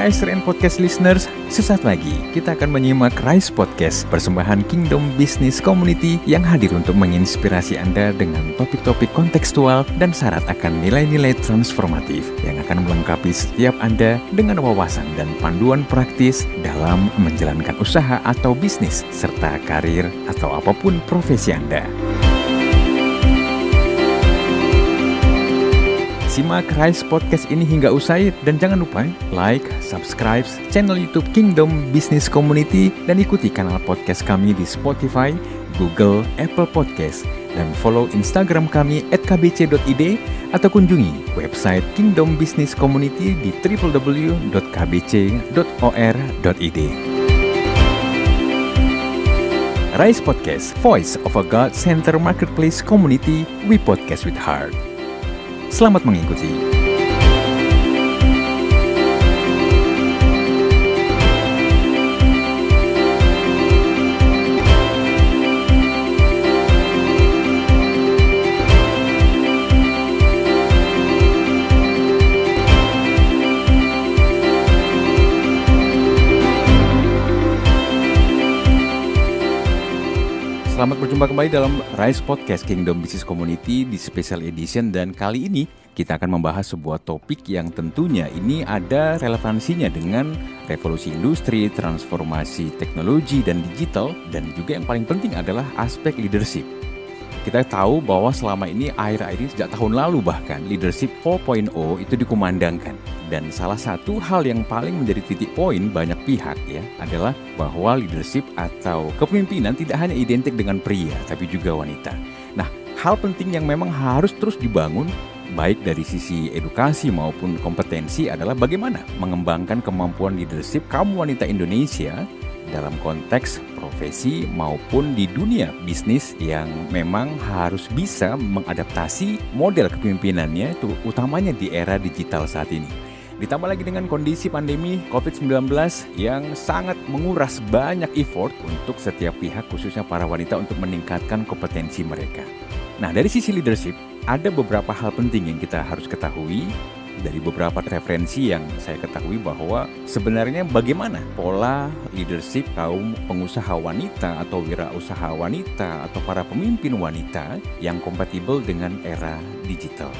KSRN Podcast Listeners, sesaat lagi kita akan menyimak Rise Podcast, persembahan Kingdom Business Community yang hadir untuk menginspirasi Anda dengan topik-topik kontekstual dan syarat akan nilai-nilai transformatif yang akan melengkapi setiap Anda dengan wawasan dan panduan praktis dalam menjalankan usaha atau bisnis, serta karir atau apapun profesi Anda. Simak Rise Podcast ini hingga usai dan jangan lupa like, subscribe channel YouTube Kingdom Business Community dan ikuti kanal podcast kami di Spotify, Google, Apple Podcast dan follow Instagram kami @kbc.id atau kunjungi website Kingdom Business Community di www.kbc.or.id. Rise Podcast, Voice of a God-Centered Marketplace Community, we podcast with heart. Selamat mengikuti. Selamat berjumpa kembali dalam Rise Podcast Kingdom Business Community di Special Edition, dan kali ini kita akan membahas sebuah topik yang tentunya ini ada relevansinya dengan revolusi industri, transformasi teknologi dan digital, dan juga yang paling penting adalah aspek leadership. Kita tahu bahwa selama ini akhir-akhir ini sejak tahun lalu bahkan leadership 4.0 itu dikumandangkan. Dan salah satu hal yang paling menjadi titik poin banyak pihak ya adalah bahwa leadership atau kepemimpinan tidak hanya identik dengan pria tapi juga wanita. Nah, hal penting yang memang harus terus dibangun baik dari sisi edukasi maupun kompetensi adalah bagaimana mengembangkan kemampuan leadership kaum wanita Indonesia dalam konteks profesi maupun di dunia bisnis yang memang harus bisa mengadaptasi model kepemimpinannya itu utamanya di era digital saat ini. Ditambah lagi dengan kondisi pandemi COVID-19 yang sangat menguras banyak effort untuk setiap pihak, khususnya para wanita, untuk meningkatkan kompetensi mereka. Nah, dari sisi leadership, ada beberapa hal penting yang kita harus ketahui. Dari beberapa referensi yang saya ketahui bahwa sebenarnya bagaimana pola leadership kaum pengusaha wanita atau wirausaha wanita atau para pemimpin wanita yang kompatibel dengan era digital.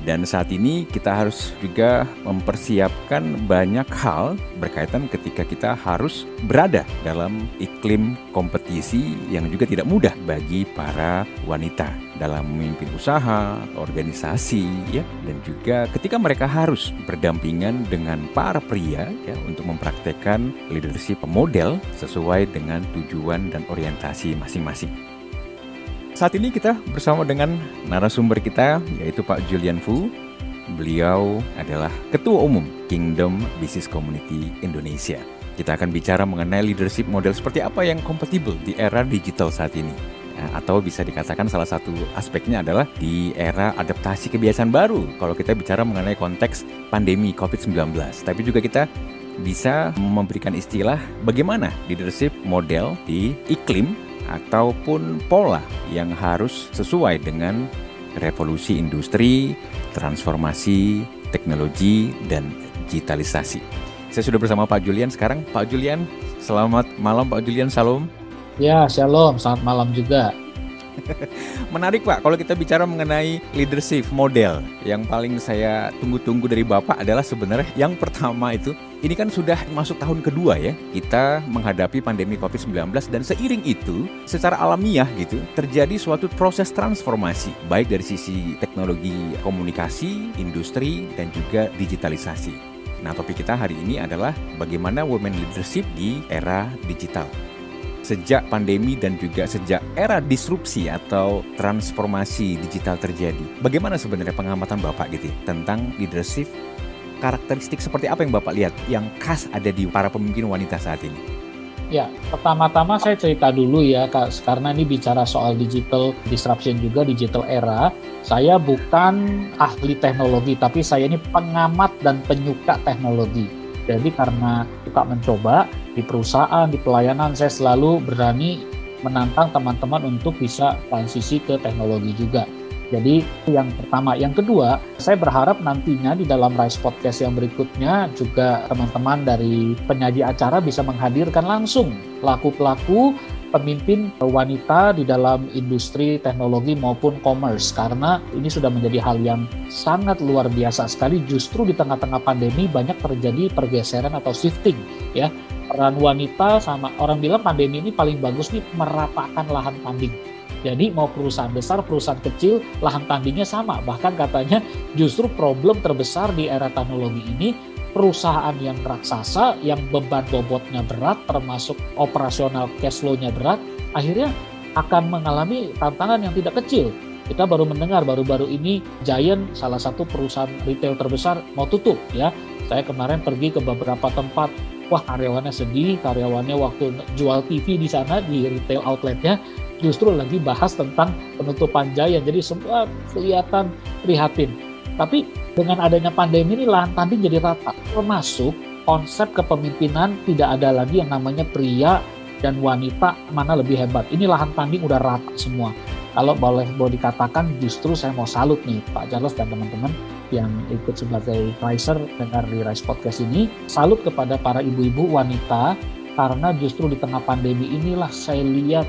Dan saat ini kita harus juga mempersiapkan banyak hal berkaitan ketika kita harus berada dalam iklim kompetisi yang juga tidak mudah bagi para wanita dalam memimpin usaha, organisasi, ya, dan juga ketika mereka harus berdampingan dengan para pria ya untuk mempraktekkan leadership model sesuai dengan tujuan dan orientasi masing-masing. Saat ini kita bersama dengan narasumber kita yaitu Pak Julian Fu. Beliau adalah Ketua Umum Kingdom Business Community Indonesia. Kita akan bicara mengenai leadership model seperti apa yang kompatibel di era digital saat ini. Atau bisa dikatakan salah satu aspeknya adalah di era adaptasi kebiasaan baru kalau kita bicara mengenai konteks pandemi COVID-19. Tapi juga kita bisa memberikan istilah bagaimana leadership model di iklim ataupun pola yang harus sesuai dengan revolusi industri, transformasi teknologi, dan digitalisasi. Saya sudah bersama Pak Julian sekarang. Pak Julian, selamat malam Pak Julian, salam. Ya, shalom, selamat malam juga. Menarik Pak, kalau kita bicara mengenai leadership model, yang paling saya tunggu-tunggu dari Bapak adalah sebenarnya yang pertama itu, ini kan sudah masuk tahun kedua ya, kita menghadapi pandemi COVID-19 dan seiring itu secara alamiah gitu terjadi suatu proses transformasi baik dari sisi teknologi komunikasi, industri, dan juga digitalisasi. Nah, topik kita hari ini adalah bagaimana women leadership di era digital. Sejak pandemi dan juga sejak era disrupsi atau transformasi digital terjadi, bagaimana sebenarnya pengamatan Bapak gitu tentang leadership, karakteristik seperti apa yang Bapak lihat yang khas ada di para pemimpin wanita saat ini? Ya, pertama-tama saya cerita dulu ya, karena ini bicara soal digital disruption juga, digital era. Saya bukan ahli teknologi, tapi saya ini pengamat dan penyuka teknologi. Jadi karena suka mencoba, di perusahaan, di pelayanan, saya selalu berani menantang teman-teman untuk bisa transisi ke teknologi juga. Jadi yang pertama. Yang kedua, saya berharap nantinya di dalam Rise Podcast yang berikutnya juga teman-teman dari penyaji acara bisa menghadirkan langsung pelaku-pelaku pemimpin wanita di dalam industri teknologi maupun commerce. Karena ini sudah menjadi hal yang sangat luar biasa sekali. Justru di tengah-tengah pandemi banyak terjadi pergeseran atau shifting ya. Peran wanita sama orang bilang pandemi ini paling bagus nih meratakan lahan tanding. Jadi mau perusahaan besar, perusahaan kecil, lahan tandingnya sama. Bahkan katanya justru problem terbesar di era teknologi ini, perusahaan yang raksasa, yang beban bobotnya berat, termasuk operasional cash flow-nya berat, akhirnya akan mengalami tantangan yang tidak kecil. Kita baru mendengar baru-baru ini Giant, salah satu perusahaan retail terbesar, mau tutup ya. Saya kemarin pergi ke beberapa tempat, wah karyawannya sedih, karyawannya waktu jual TV di sana, di retail outletnya, justru lagi bahas tentang penutupan Giant. Jadi semua kelihatan prihatin. Tapi dengan adanya pandemi ini lahan tanding jadi rata. Termasuk konsep kepemimpinan tidak ada lagi yang namanya pria dan wanita mana lebih hebat. Ini lahan tanding udah rata semua. Kalau boleh dikatakan justru saya mau salut nih Pak Charles dan teman-teman yang ikut sebagai riser dengar di Rise Podcast ini. Salut kepada para ibu-ibu wanita karena justru di tengah pandemi inilah saya lihat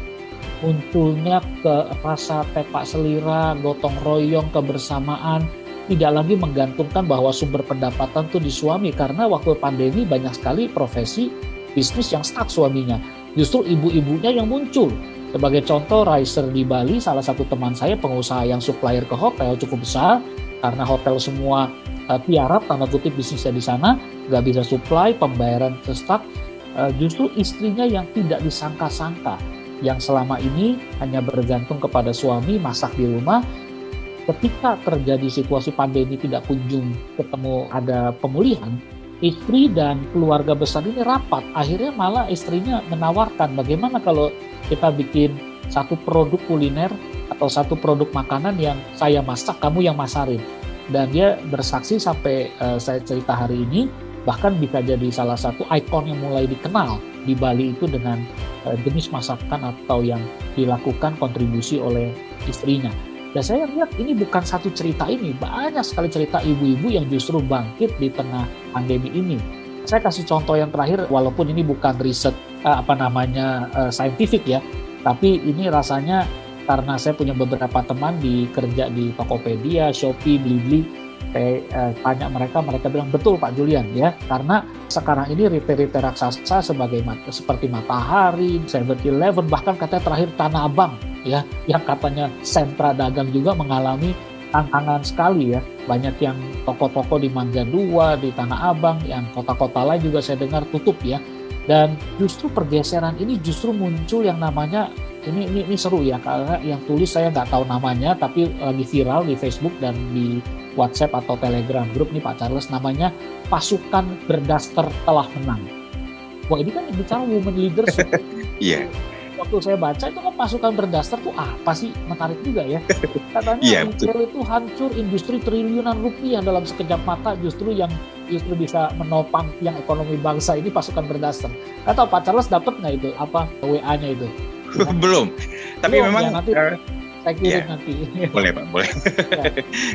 munculnya ke rasa tepak selira, gotong royong, kebersamaan, tidak lagi menggantungkan bahwa sumber pendapatan tuh di suami, karena waktu pandemi banyak sekali profesi bisnis yang stuck suaminya. Justru ibu-ibunya yang muncul. Sebagai contoh, riser di Bali, salah satu teman saya pengusaha yang supplier ke hotel cukup besar, karena hotel semua tiarap, tanda kutip bisnisnya di sana, nggak bisa supply, pembayaran stuck. Justru istrinya yang tidak disangka-sangka, yang selama ini hanya bergantung kepada suami, masak di rumah, ketika terjadi situasi pandemi tidak kunjung ketemu ada pemulihan, istri dan keluarga besar ini rapat. Akhirnya malah istrinya menawarkan bagaimana kalau kita bikin satu produk kuliner atau satu produk makanan yang saya masak, kamu yang masarin. Dan dia bersaksi sampai saya cerita hari ini, bahkan bisa jadi salah satu ikon yang mulai dikenal di Bali itu dengan jenis masakan atau yang dilakukan kontribusi oleh istrinya. Dan saya lihat ini bukan satu cerita ini, banyak sekali cerita ibu-ibu yang justru bangkit di tengah pandemi ini. Saya kasih contoh yang terakhir, walaupun ini bukan riset saintifik ya, tapi ini rasanya karena saya punya beberapa teman kerja di Tokopedia, Shopee, Blibli. Saya tanya mereka bilang betul Pak Julian ya, karena sekarang ini retail-retail raksasa seperti Matahari, 7-Eleven, bahkan katanya terakhir Tanah Abang ya, yang katanya sentra dagang juga mengalami tantangan sekali ya. Banyak yang toko-toko di Mangga 2, di Tanah Abang, yang kota-kota lain juga saya dengar tutup ya. Dan justru pergeseran ini justru muncul yang namanya ini seru ya, karena yang tulis saya nggak tahu namanya, tapi lagi viral di Facebook dan di WhatsApp atau Telegram grup nih Pak Charles, namanya pasukan berdaster telah menang. Wah ini kan yang bicara women leaders. Iya. Waktu saya baca itu kan pasukan berdaster tuh apa sih, menarik juga ya. Katanya retail itu hancur, industri triliunan rupiah dalam sekejap mata, justru bisa menopang tiang ekonomi bangsa ini pasukan berdaster. Atau Pak Charles dapat nggak itu WA-nya itu? Belum. Tapi belum, memang ya, nanti saya kirim nanti. Boleh Pak, boleh. Ya.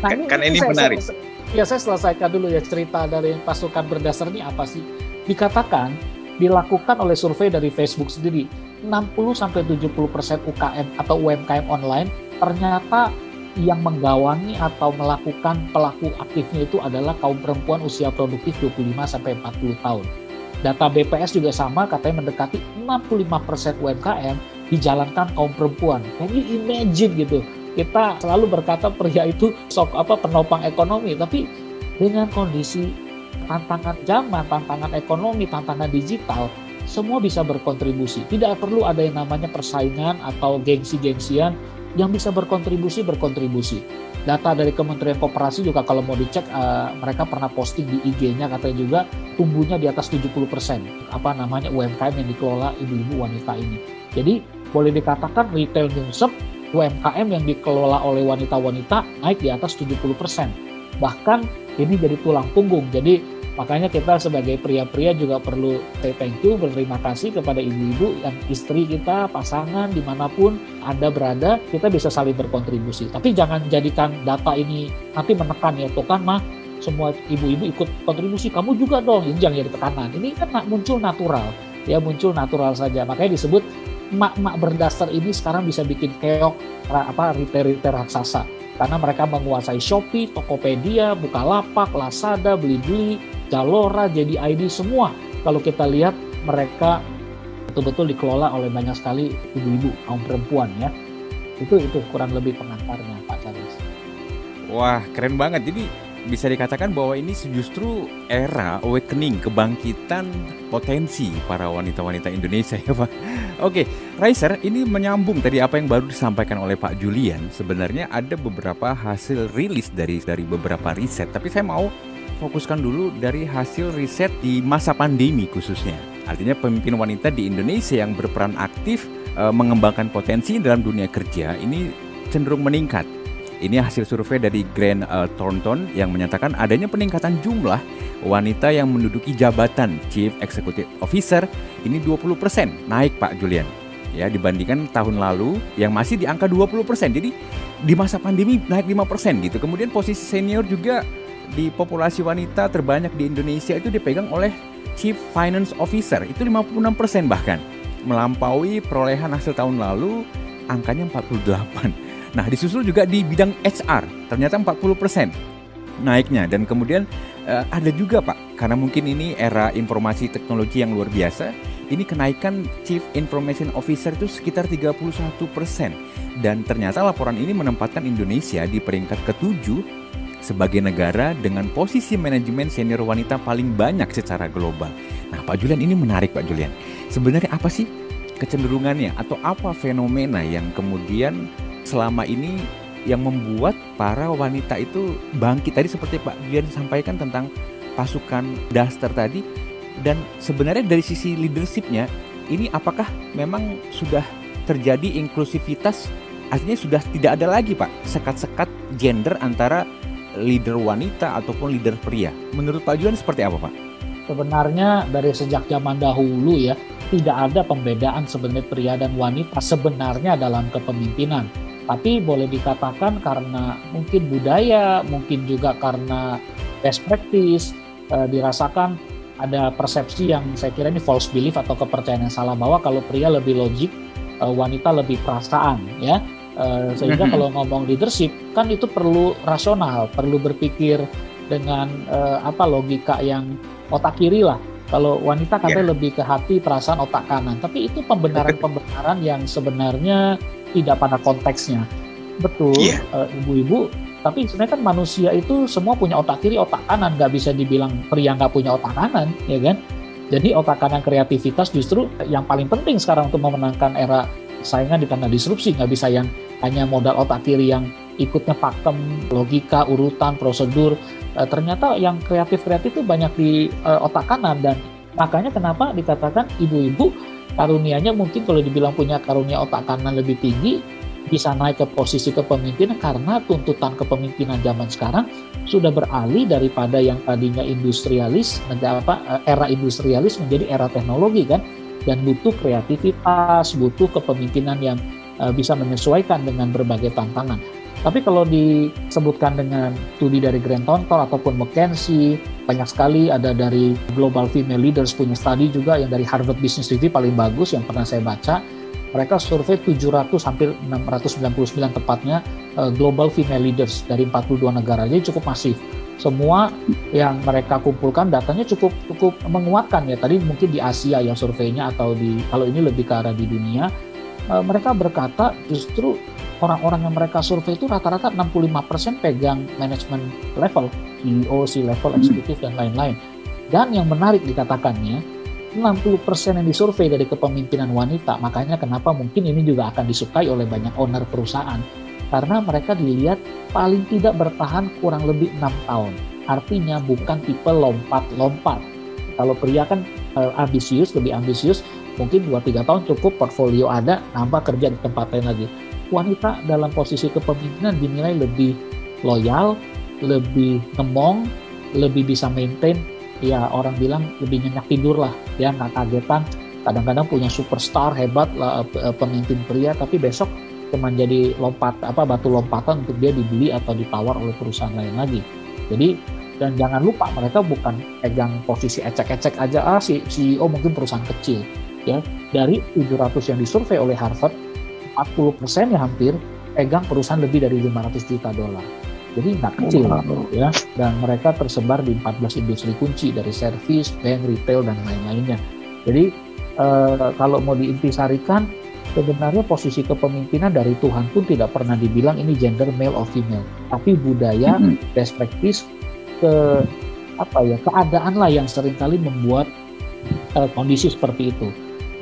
Nah, kan ini menarik. Saya selesaikan dulu ya cerita dari pasukan berdaster ini apa sih. Dikatakan dilakukan oleh survei dari Facebook sendiri, 60-70% UKM atau UMKM online ternyata yang menggawangi atau melakukan pelaku aktifnya itu adalah kaum perempuan usia produktif 25-40 tahun. Data BPS juga sama, katanya mendekati 65% UMKM dijalankan kaum perempuan. Can you imagine gitu? Kita selalu berkata pria itu penopang ekonomi, tapi dengan kondisi tantangan zaman, tantangan ekonomi, tantangan digital, semua bisa berkontribusi. Tidak perlu ada yang namanya persaingan atau gengsi-gengsian, yang bisa berkontribusi. Data dari Kementerian Koperasi juga kalau mau dicek, mereka pernah posting di IG-nya, katanya juga tumbuhnya di atas 70% UMKM yang dikelola ibu-ibu wanita ini. Jadi boleh dikatakan retail nyungsep, UMKM yang dikelola oleh wanita-wanita naik di atas 70%. Bahkan ini jadi tulang punggung. Jadi Makanya kita sebagai pria-pria juga perlu say thank you, berterima kasih kepada ibu-ibu yang istri kita, pasangan, dimanapun Anda berada, kita bisa saling berkontribusi. Tapi jangan jadikan data ini nanti menekan ya, tuh kan mah semua ibu-ibu ikut kontribusi, kamu juga dong, ini jangan jadi tekanan. Ini kan muncul natural, ya muncul natural saja. Makanya disebut emak-emak berdasar ini sekarang bisa bikin keok retail raksasa. Karena mereka menguasai Shopee, Tokopedia, Bukalapak, Lazada, Blibli, Zalora, JD.ID, semua. Kalau kita lihat mereka betul-betul dikelola oleh banyak sekali ibu-ibu, kaum perempuan ya. Itu kurang lebih pengantarnya Pak Charles. Wah, keren banget. Jadi bisa dikatakan bahwa ini justru era awakening, kebangkitan potensi para wanita-wanita Indonesia ya Pak. Oke, Raiser, ini menyambung tadi apa yang baru disampaikan oleh Pak Julian. Sebenarnya ada beberapa hasil rilis dari beberapa riset, tapi saya mau fokuskan dulu dari hasil riset di masa pandemi khususnya. Artinya pemimpin wanita di Indonesia yang berperan aktif mengembangkan potensi dalam dunia kerja ini cenderung meningkat. Ini hasil survei dari Grant Thornton yang menyatakan adanya peningkatan jumlah wanita yang menduduki jabatan Chief Executive Officer ini 20% naik Pak Julian. Ya, dibandingkan tahun lalu yang masih di angka 20%. Jadi di masa pandemi naik 5% gitu. Kemudian posisi senior juga di populasi wanita terbanyak di Indonesia itu dipegang oleh Chief Finance Officer, itu 56% bahkan. Melampaui perolehan hasil tahun lalu angkanya 48%. Nah, disusul juga di bidang HR, ternyata 40% naiknya. Dan kemudian ada juga Pak, karena mungkin ini era informasi teknologi yang luar biasa, ini kenaikan Chief Information Officer itu sekitar 31%. Dan ternyata laporan ini menempatkan Indonesia di peringkat ke-7 sebagai negara dengan posisi manajemen senior wanita paling banyak secara global. Nah, Pak Julian, ini menarik Pak Julian. Sebenarnya apa sih kecenderungannya atau apa fenomena yang kemudian selama ini yang membuat para wanita itu bangkit? Tadi seperti Pak Julian sampaikan tentang pasukan daster tadi, dan sebenarnya dari sisi leadership-nya ini apakah memang sudah terjadi inklusivitas? Artinya sudah tidak ada lagi Pak sekat-sekat gender antara leader wanita ataupun leader pria. Menurut Pak Julian seperti apa Pak? Sebenarnya dari sejak zaman dahulu ya, tidak ada pembedaan sebenarnya pria dan wanita sebenarnya dalam kepemimpinan. Tapi boleh dikatakan karena mungkin budaya, mungkin juga karena best practice, dirasakan ada persepsi yang saya kira ini false belief atau kepercayaan yang salah, bahwa kalau pria lebih logik, wanita lebih perasaan ya. Sehingga kalau ngomong leadership kan itu perlu rasional, perlu berpikir dengan logika yang otak kiri lah. Kalau wanita katanya lebih ke hati, perasaan, otak kanan. Tapi itu pembenaran-pembenaran yang sebenarnya tidak pada konteksnya. Betul, ibu-ibu. Tapi sebenarnya kan manusia itu semua punya otak kiri, otak kanan. Nggak bisa dibilang pria nggak punya otak kanan, ya kan? Jadi otak kanan kreativitas justru yang paling penting sekarang untuk memenangkan era saingan di tanah disrupsi. Nggak bisa yang hanya modal otak kiri yang ikutnya pakem, logika, urutan, prosedur. Ternyata yang kreatif-kreatif itu banyak di otak kanan. Dan makanya kenapa dikatakan ibu-ibu karunianya mungkin kalau dibilang punya karunia otak kanan lebih tinggi, bisa naik ke posisi kepemimpinan karena tuntutan kepemimpinan zaman sekarang sudah beralih daripada yang tadinya industrialis, era industrialis menjadi era teknologi kan, dan butuh kreativitas, butuh kepemimpinan yang bisa menyesuaikan dengan berbagai tantangan. Tapi kalau disebutkan dengan studi dari Grant Thornton ataupun McKinsey, banyak sekali ada dari Global Female Leaders punya studi juga yang dari Harvard Business Review paling bagus yang pernah saya baca. Mereka survei 700 hampir 699 tepatnya Global Female Leaders dari 42 negara. Jadi cukup masif. Semua yang mereka kumpulkan datanya cukup menguatkan ya. Tadi mungkin di Asia yang surveinya atau kalau ini lebih ke arah di dunia, mereka berkata justru orang-orang yang mereka survei itu rata-rata 65% pegang manajemen level, CEO, C-level, eksekutif, dan lain-lain. Dan yang menarik dikatakannya, 60% yang disurvei dari kepemimpinan wanita. Makanya kenapa mungkin ini juga akan disukai oleh banyak owner perusahaan. Karena mereka dilihat paling tidak bertahan kurang lebih 6 tahun. Artinya bukan tipe lompat-lompat. Kalau pria kan ambisius, lebih ambisius, mungkin 2-3 tahun cukup, portfolio ada, nambah kerja di tempat lain lagi. Wanita dalam posisi kepemimpinan dinilai lebih loyal, lebih ngemong, lebih bisa maintain ya orang bilang lebih nyenyak tidur lah, ya nggak kagetan. Kadang-kadang punya superstar hebat lah, pemimpin pria, tapi besok cuma jadi batu lompatan untuk dia dibeli atau ditawar oleh perusahaan lain lagi. Jadi, dan jangan lupa mereka bukan pegang posisi ecek-ecek aja, si CEO mungkin perusahaan kecil, ya. Dari 700 yang disurvei oleh Harvard, 40% ya hampir pegang perusahaan lebih dari $500 juta. Jadi nggak kecil, ya. Dan mereka tersebar di 14 industri kunci, dari service, bank, retail, dan lain-lainnya. Jadi kalau mau diintisarikan, sebenarnya posisi kepemimpinan dari Tuhan pun tidak pernah dibilang ini gender male or female, tapi budaya, best practice, keadaan lah yang seringkali membuat kondisi seperti itu.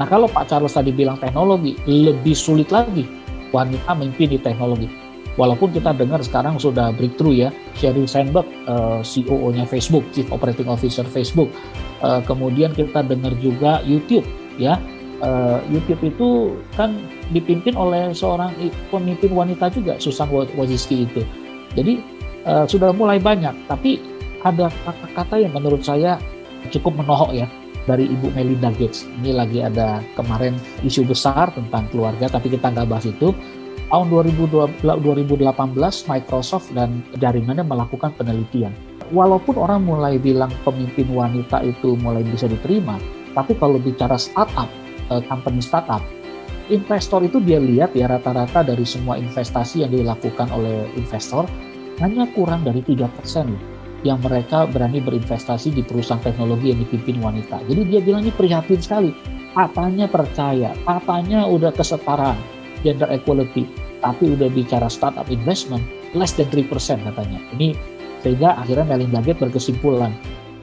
Nah, kalau Pak Charles tadi bilang teknologi, lebih sulit lagi wanita memimpin di teknologi. Walaupun kita dengar sekarang sudah breakthrough ya, Sheryl Sandberg, CEO-nya Facebook, Chief Operating Officer Facebook. Kemudian kita dengar juga YouTube, ya. YouTube itu kan dipimpin oleh seorang pemimpin wanita juga, Susan Wojcicki itu. Jadi sudah mulai banyak, tapi ada kata-kata yang menurut saya cukup menohok ya, dari Ibu Melinda Gates. Ini lagi ada kemarin isu besar tentang keluarga, tapi kita nggak bahas itu. Tahun 2018 Microsoft dan jaringannya melakukan penelitian. Walaupun orang mulai bilang pemimpin wanita itu mulai bisa diterima, tapi kalau bicara startup, company startup, investor itu dia lihat ya rata-rata dari semua investasi yang dilakukan oleh investor, hanya kurang dari 3% yang mereka berani berinvestasi di perusahaan teknologi yang dipimpin wanita. Jadi dia bilang ini prihatin sekali. Katanya percaya, katanya udah kesetaraan, gender equality, tapi udah bicara startup investment, less than 3% katanya. Ini sehingga akhirnya Melinda Gates berkesimpulan,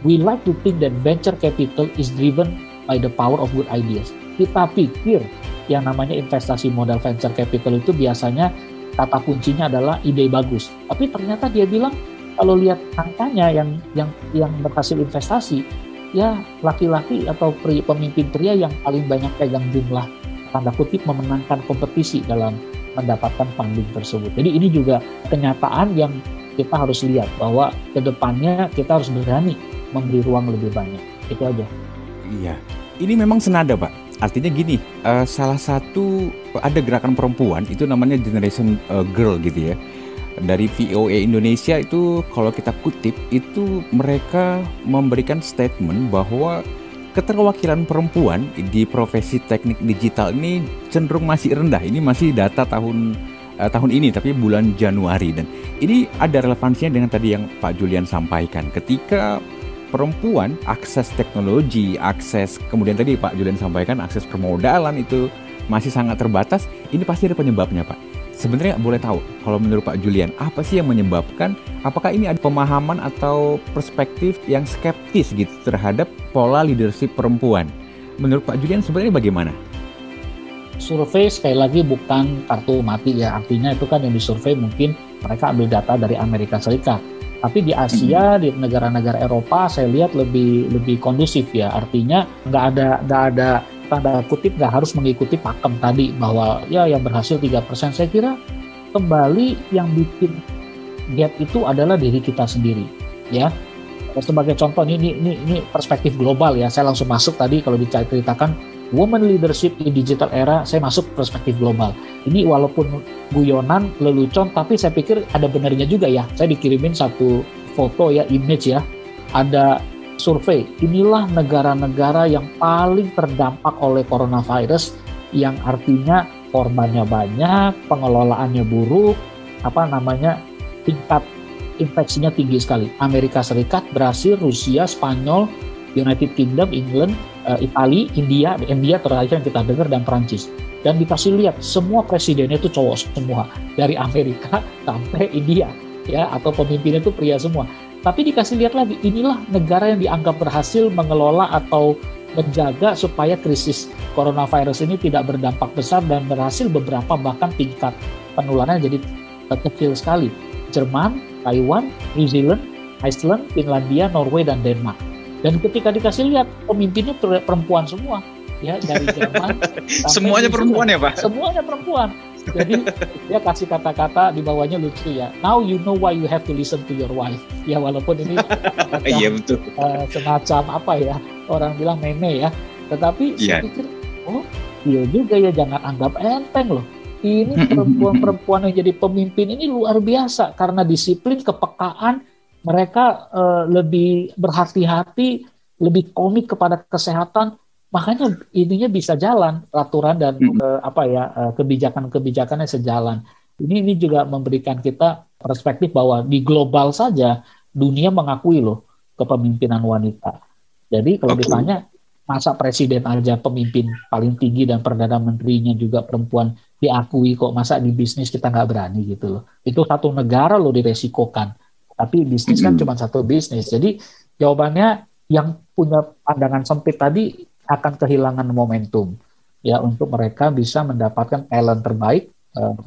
we like to think that venture capital is driven by the power of good ideas. Kita pikir yang namanya investasi modal venture capital itu biasanya kata kuncinya adalah ide bagus. Tapi ternyata dia bilang kalau lihat angkanya yang berhasil investasi, ya laki-laki atau pemimpin pria yang paling banyak pegang jumlah tanda kutip memenangkan kompetisi dalam mendapatkan funding tersebut. Jadi ini juga kenyataan yang kita harus lihat bahwa ke depannya kita harus berani memberi ruang lebih banyak. Itu aja. Iya, ini memang senada Pak. Artinya gini, salah satu ada gerakan perempuan itu namanya Generation Girl gitu ya. Dari VOA Indonesia itu kalau kita kutip itu mereka memberikan statement bahwa keterwakilan perempuan di profesi teknik digital ini cenderung masih rendah. Ini masih data tahun ini, tapi bulan Januari. Dan ini ada relevansinya dengan tadi yang Pak Julian sampaikan. Ketika perempuan akses teknologi, akses kemudian tadi Pak Julian sampaikan akses permodalan itu masih sangat terbatas. Ini pasti ada penyebabnya Pak. Sebenarnya boleh tahu, kalau menurut Pak Julian, apa sih yang menyebabkan? Apakah ini ada pemahaman atau perspektif yang skeptis gitu terhadap pola leadership perempuan? Menurut Pak Julian sebenarnya bagaimana? Survei sekali lagi bukan kartu mati ya, artinya itu kan yang disurvei mungkin mereka ambil data dari Amerika Serikat. Tapi di Asia, di negara-negara Eropa, saya lihat lebih kondusif ya. Artinya nggak ada tanda kutip nggak harus mengikuti pakem tadi bahwa ya yang berhasil 3%. Saya kira kembali yang bikin gap itu adalah diri kita sendiri ya. Sebagai contoh ini perspektif global ya. Saya langsung masuk tadi kalau diceritakan woman leadership in digital era, saya masuk perspektif global. Ini walaupun guyonan, lelucon, tapi saya pikir ada benarnya juga ya. Saya dikirimin satu foto ya, image ya. Ada survei, inilah negara-negara yang paling terdampak oleh coronavirus, yang artinya korbannya banyak, pengelolaannya buruk, tingkat infeksinya tinggi sekali. Amerika Serikat, Brasil, Rusia, Spanyol, United Kingdom, England, Italia, India terakhir yang kita dengar, dan Prancis. Dan dikasih lihat semua presidennya itu cowok semua, dari Amerika sampai India ya, atau pemimpinnya itu pria semua. Tapi dikasih lihat lagi, inilah negara yang dianggap berhasil mengelola atau menjaga supaya krisis coronavirus ini tidak berdampak besar, dan berhasil beberapa bahkan tingkat penularannya jadi kecil sekali. Jerman, Taiwan, New Zealand, Iceland, Finlandia, Norway, dan Denmark. Dan ketika dikasih lihat pemimpinnya perempuan semua, ya dari Jerman. Semuanya perempuan ya Pak? Semuanya perempuan. Jadi dia kasih kata-kata di bawahnya lucu ya. Now you know why you have to listen to your wife. Ya walaupun ini Iya betul. semacam apa ya, orang bilang meme ya. Tetapi saya pikir, oh iya juga ya, jangan anggap enteng loh. Ini perempuan-perempuan yang jadi pemimpin ini luar biasa karena disiplin, kepekaan, mereka lebih berhati-hati, lebih komit kepada kesehatan, makanya ininya bisa jalan aturan dan kebijakan-kebijakannya sejalan. Ini juga memberikan kita perspektif bahwa di global saja dunia mengakui loh kepemimpinan wanita. Jadi kalau ditanya masa presiden aja pemimpin paling tinggi dan perdana menterinya juga perempuan diakui, kok masa di bisnis kita nggak berani gitu loh. Itu satu negara loh diresikokan. Tapi bisnis kan cuma satu bisnis. Jadi jawabannya yang punya pandangan sempit tadi akan kehilangan momentum ya untuk mereka bisa mendapatkan talent terbaik,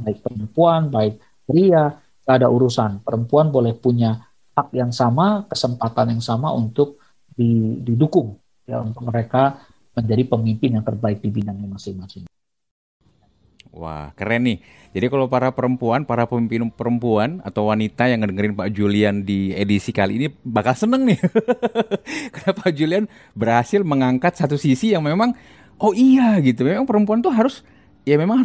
baik perempuan, baik pria, nggak ada urusan. Perempuan boleh punya hak yang sama, kesempatan yang sama untuk didukung ya untuk mereka menjadi pemimpin yang terbaik di bidangnya masing-masing. Wah, keren nih. Jadi kalau para pemimpin perempuan atau wanita yang ngedengerin Pak Julian di edisi kali ini bakal seneng nih. Karena Pak Julian berhasil mengangkat satu sisi yang memang, oh iya gitu, memang perempuan tuh harus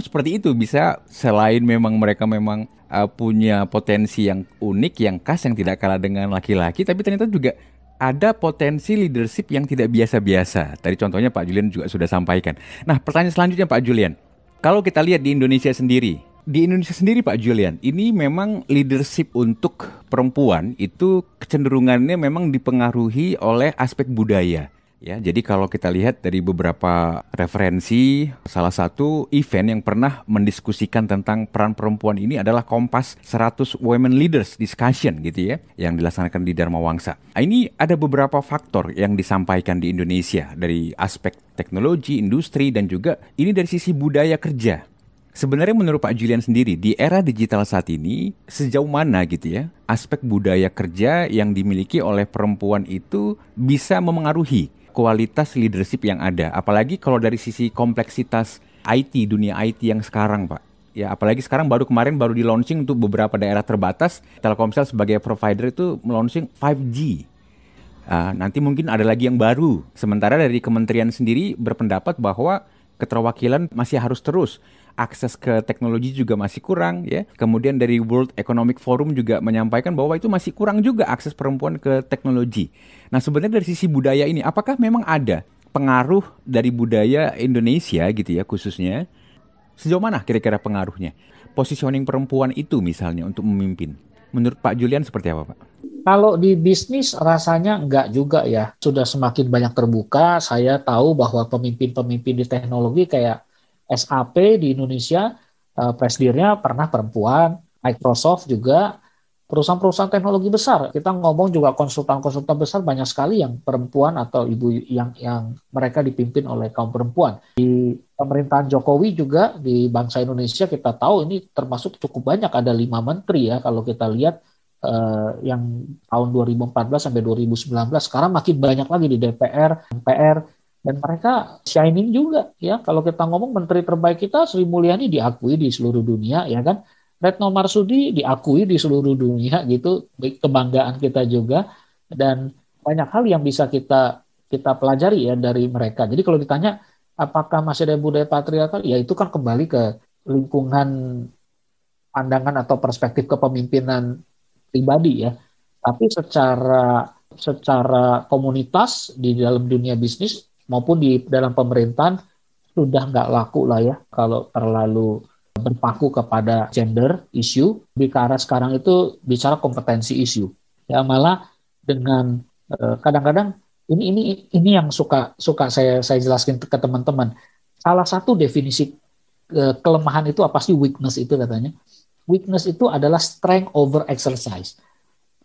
seperti itu. Bisa selain memang mereka memang punya potensi yang unik, yang khas, yang tidak kalah dengan laki-laki, tapi ternyata juga ada potensi leadership yang tidak biasa-biasa. Tadi contohnya Pak Julian juga sudah sampaikan. Nah, pertanyaan selanjutnya Pak Julian. Kalau kita lihat di Indonesia sendiri Pak Julian, ini memang leadership untuk perempuan itu kecenderungannya memang dipengaruhi oleh aspek budaya. Ya, jadi kalau kita lihat dari beberapa referensi, salah satu event yang pernah mendiskusikan tentang peran perempuan ini adalah Kompas 100 Women Leaders Discussion gitu ya, yang dilaksanakan di Dharma Wangsa. Nah, ini ada beberapa faktor yang disampaikan di Indonesia dari aspek teknologi, industri, dan juga ini dari sisi budaya kerja. Sebenarnya menurut Pak Julian sendiri, di era digital saat ini, sejauh mana gitu ya, aspek budaya kerja yang dimiliki oleh perempuan itu bisa memengaruhi kualitas leadership yang ada, apalagi kalau dari sisi kompleksitas IT, dunia IT yang sekarang Pak. Ya, apalagi sekarang kemarin baru di launching untuk beberapa daerah terbatas, Telkomsel sebagai provider itu melaunching 5G. Nanti mungkin ada lagi yang baru. Sementara dari kementerian sendiri berpendapat bahwa keterwakilan masih harus terus. Akses ke teknologi juga masih kurang ya. Kemudian dari World Economic Forum juga menyampaikan bahwa itu masih kurang juga akses perempuan ke teknologi. Nah, sebenarnya dari sisi budaya ini apakah memang ada pengaruh dari budaya Indonesia gitu ya khususnya? Sejauh mana kira-kira pengaruhnya? Positioning perempuan itu misalnya untuk memimpin. Menurut Pak Julian seperti apa, Pak? Kalau di bisnis rasanya enggak juga ya. Sudah semakin banyak terbuka. Saya tahu bahwa pemimpin-pemimpin di teknologi kayak SAP di Indonesia, presidennya pernah perempuan, Microsoft juga, perusahaan-perusahaan teknologi besar. Kita ngomong juga konsultan-konsultan besar banyak sekali yang perempuan atau ibu yang mereka dipimpin oleh kaum perempuan. Di pemerintahan Jokowi juga di bangsa Indonesia kita tahu ini termasuk cukup banyak, ada 5 menteri ya kalau kita lihat yang tahun 2014 sampai 2019. Sekarang makin banyak lagi di DPR, MPR. Dan mereka shining juga ya. Kalau kita ngomong menteri terbaik kita Sri Mulyani diakui di seluruh dunia ya kan. Retno Marsudi diakui di seluruh dunia gitu. Kebanggaan kita juga. Dan banyak hal yang bisa kita pelajari ya dari mereka. Jadi kalau ditanya apakah masih ada budaya patriarkal, ya itu kan kembali ke lingkungan pandangan atau perspektif kepemimpinan pribadi ya. Tapi secara komunitas di dalam dunia bisnis maupun di dalam pemerintahan sudah nggak laku lah ya kalau terlalu berpaku kepada gender issue. Di arah sekarang itu bicara kompetensi issue. Ya malah dengan kadang-kadang ini yang suka saya jelaskan ke teman-teman. Salah satu definisi kelemahan itu apa sih weakness itu katanya? Weakness itu adalah strength over exercise.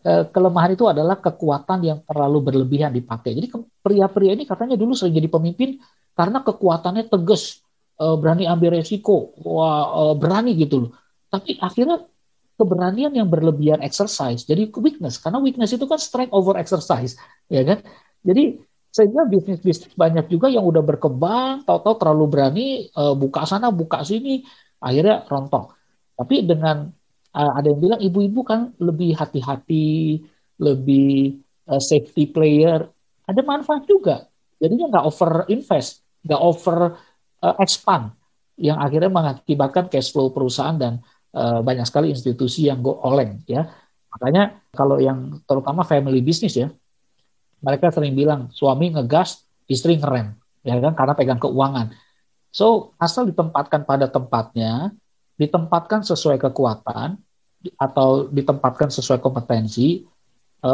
Kelemahan itu adalah kekuatan yang terlalu berlebihan dipakai. Jadi pria-pria ini katanya dulu sering jadi pemimpin karena kekuatannya tegas, berani ambil resiko, berani gitu loh. Tapi akhirnya keberanian yang berlebihan exercise jadi weakness, karena weakness itu kan strength over exercise, ya kan? Jadi sehingga bisnis banyak juga yang udah berkembang, tahu-tahu terlalu berani, buka sana, buka sini, akhirnya rontok. Tapi dengan ada yang bilang ibu-ibu kan lebih hati-hati, lebih safety player, ada manfaat juga. Jadinya nggak over invest, nggak over expand, yang akhirnya mengakibatkan cash flow perusahaan dan banyak sekali institusi yang go oleng ya. Makanya kalau yang terutama family business ya, mereka sering bilang suami ngegas, istri ngerem, ya kan, karena pegang keuangan. So asal ditempatkan pada tempatnya, ditempatkan sesuai kekuatan atau ditempatkan sesuai kompetensi,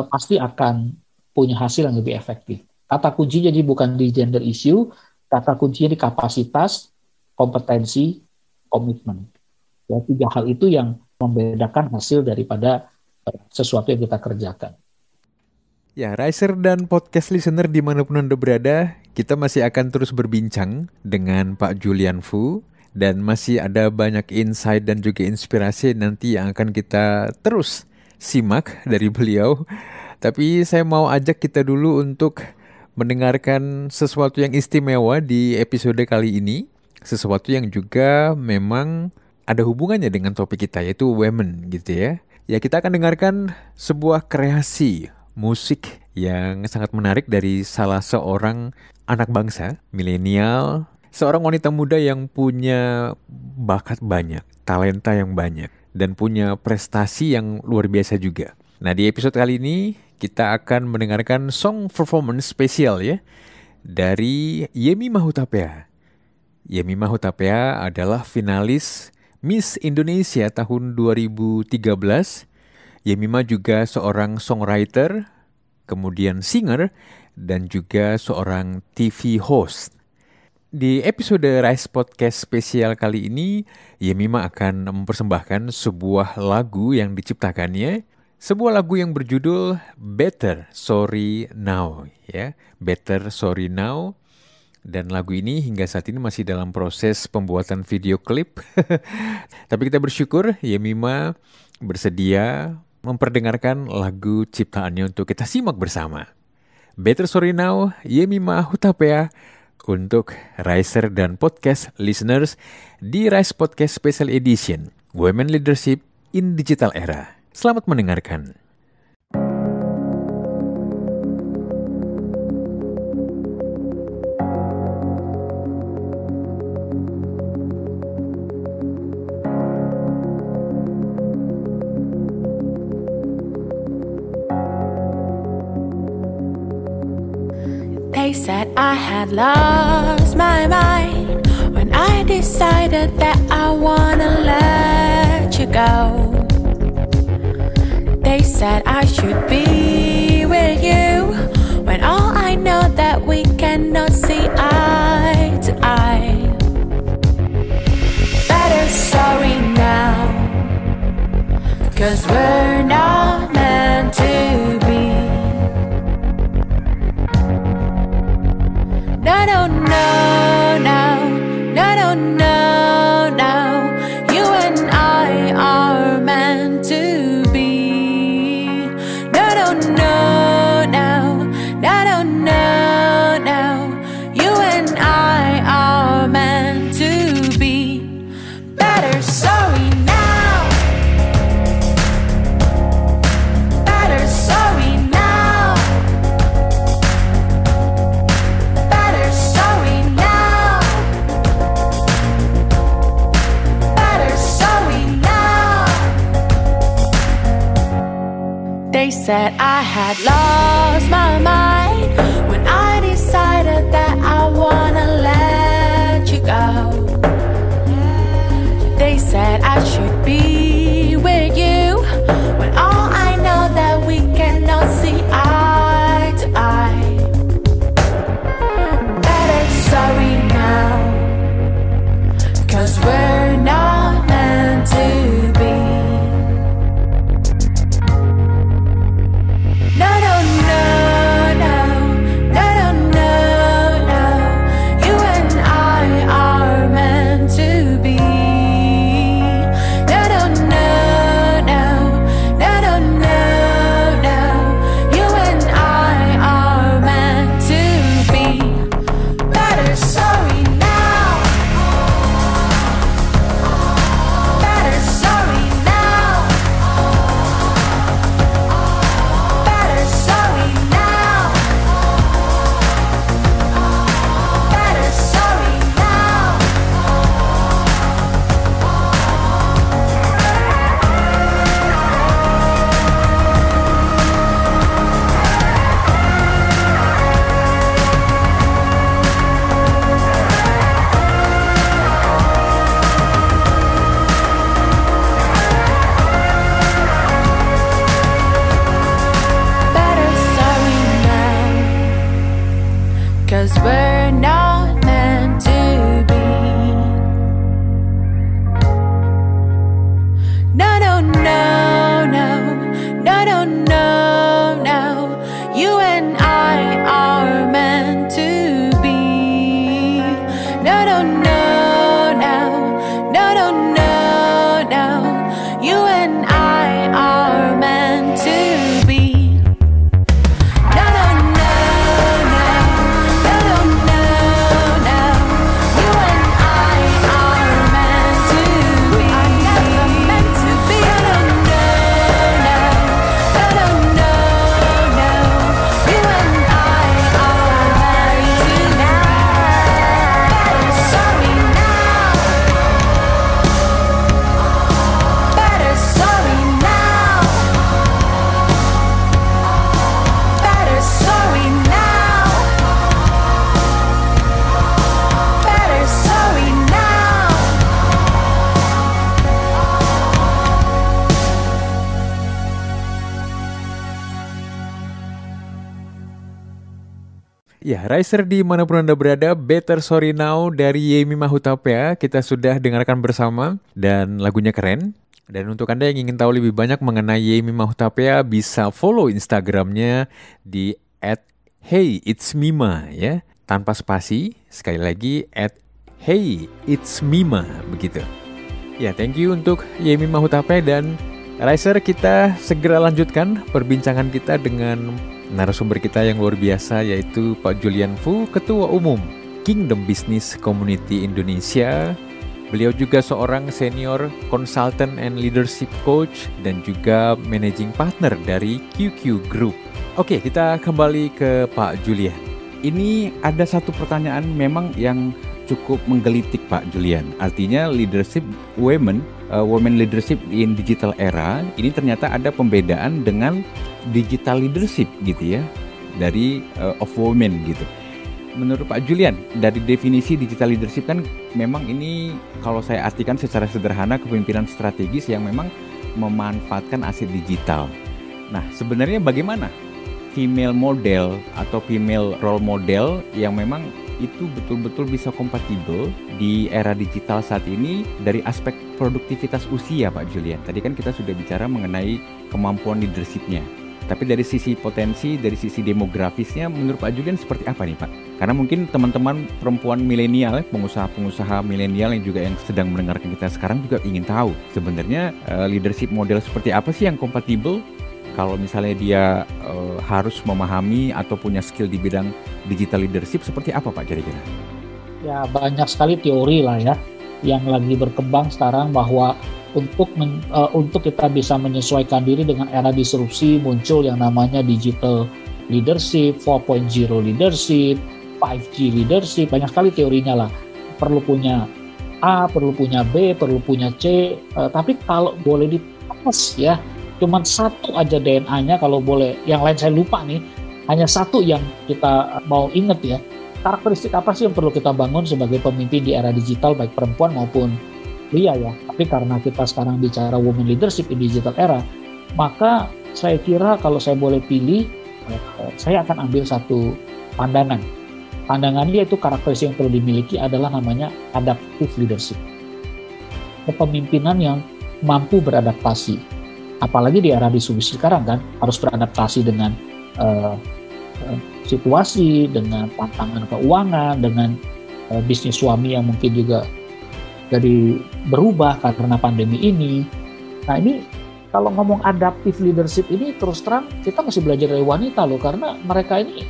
pasti akan punya hasil yang lebih efektif. Kata kuncinya jadi bukan di gender issue, kata kuncinya di kapasitas, kompetensi, komitmen. Ya, 3 hal itu yang membedakan hasil daripada sesuatu yang kita kerjakan. Ya, Riser dan podcast listener dimanapun Anda berada, kita masih akan terus berbincang dengan Pak Julian Fu, dan masih ada banyak insight dan juga inspirasi nanti yang akan kita terus simak dari beliau. Tapi saya mau ajak kita dulu untuk mendengarkan sesuatu yang istimewa di episode kali ini. Sesuatu yang juga memang ada hubungannya dengan topik kita, yaitu women gitu ya. Ya, kita akan dengarkan sebuah kreasi musik yang sangat menarik dari salah seorang anak bangsa, milenial, seorang wanita muda yang punya bakat banyak, talenta yang banyak, dan punya prestasi yang luar biasa juga. Nah, di episode kali ini kita akan mendengarkan song performance spesial ya dari Yemimah Hutapea. Yemimah Hutapea adalah finalis Miss Indonesia tahun 2013. Yemimah juga seorang songwriter, kemudian singer, dan juga seorang TV host. Di episode Rise Podcast spesial kali ini, Yemimah akan mempersembahkan sebuah lagu yang diciptakannya, sebuah lagu yang berjudul Better Sorry Now, ya, Better Sorry Now. Dan lagu ini hingga saat ini masih dalam proses pembuatan video klip. Tapi kita bersyukur Yemimah bersedia memperdengarkan lagu ciptaannya untuk kita simak bersama. Better Sorry Now, Yemimah Hutapea, untuk Riser dan podcast listeners di Rise Podcast Special Edition, Women Leadership in Digital Era. Selamat mendengarkan. They said I had lost my mind when I decided that I wanna let you go. They said I should be with you when all I know that we cannot see eye to eye. Better sorry now, 'cause we're not meant to be. No, no, no, no, no, no, no, no. You and I are meant to be. No, no, no, no, no, no, no, no. You and I are meant to be. Better sorry now. Better sorry now. Better sorry now. Better sorry now. They said I had lost my mind when I decided that I wanna let you go. They said I should be with you when all I know that we cannot see eye to eye. Better sorry now, 'cause we're not meant to be. No, no, no, no, no, no, no, no. You and I are meant Ya, Riser dimanapun Anda berada, Better Sorry Now dari Yemi Mahutapea kita sudah dengarkan bersama dan lagunya keren. Dan untuk Anda yang ingin tahu lebih banyak mengenai Yemi Mahutapea bisa follow Instagramnya di @heyitsmima ya, tanpa spasi, sekali lagi @heyitsmima begitu. Ya, thank you untuk Yemi Mahutapea dan Riser, kita segera lanjutkan perbincangan kita dengan narasumber kita yang luar biasa yaitu Pak Julian Fu, Ketua Umum Kingdom Business Community Indonesia. Beliau juga seorang senior consultant and leadership coach dan juga managing partner dari QQ Group. Oke, kita kembali ke Pak Julian. Ini ada satu pertanyaan memang yang cukup menggelitik Pak Julian. Artinya leadership women leadership in digital era ini ternyata ada pembedaan dengan digital leadership gitu ya, dari of women gitu. Menurut Pak Julian, dari definisi digital leadership kan memang ini kalau saya artikan secara sederhana kepemimpinan strategis yang memang memanfaatkan aset digital. Nah, sebenarnya bagaimana female model atau female role model yang memang itu betul-betul bisa kompatibel di era digital saat ini dari aspek produktivitas usia Pak Julian. Tadi kan kita sudah bicara mengenai kemampuan leadershipnya. Tapi dari sisi potensi, dari sisi demografisnya menurut Pak Julian seperti apa nih Pak? Karena mungkin teman-teman perempuan milenial, pengusaha-pengusaha milenial yang juga yang sedang mendengarkan kita sekarang juga ingin tahu sebenarnya leadership model seperti apa sih yang kompatibel kalau misalnya dia harus memahami atau punya skill di bidang digital leadership, seperti apa Pak kira-kira? Ya, banyak sekali teori lah ya yang lagi berkembang sekarang bahwa untuk kita bisa menyesuaikan diri dengan era disrupsi muncul yang namanya digital leadership, 4.0 leadership, 5G leadership, banyak sekali teorinya lah. Perlu punya A, perlu punya B, perlu punya C, tapi kalau boleh dipas ya, cuman satu aja DNA-nya kalau boleh, yang lain saya lupa nih, hanya satu yang kita mau ingat ya, karakteristik apa sih yang perlu kita bangun sebagai pemimpin di era digital baik perempuan maupun pria ya. Tapi karena kita sekarang bicara women leadership in digital era, maka saya kira kalau saya boleh pilih, saya akan ambil satu pandangan. Pandangannya itu karakteristik yang perlu dimiliki adalah namanya adaptive leadership. Kepemimpinan yang mampu beradaptasi. Apalagi di era disrupsi sekarang kan, harus beradaptasi dengan situasi, dengan tantangan keuangan, dengan bisnis suami yang mungkin juga jadi berubah karena pandemi ini. Nah ini kalau ngomong adaptive leadership ini terus terang kita masih belajar dari wanita loh, karena mereka ini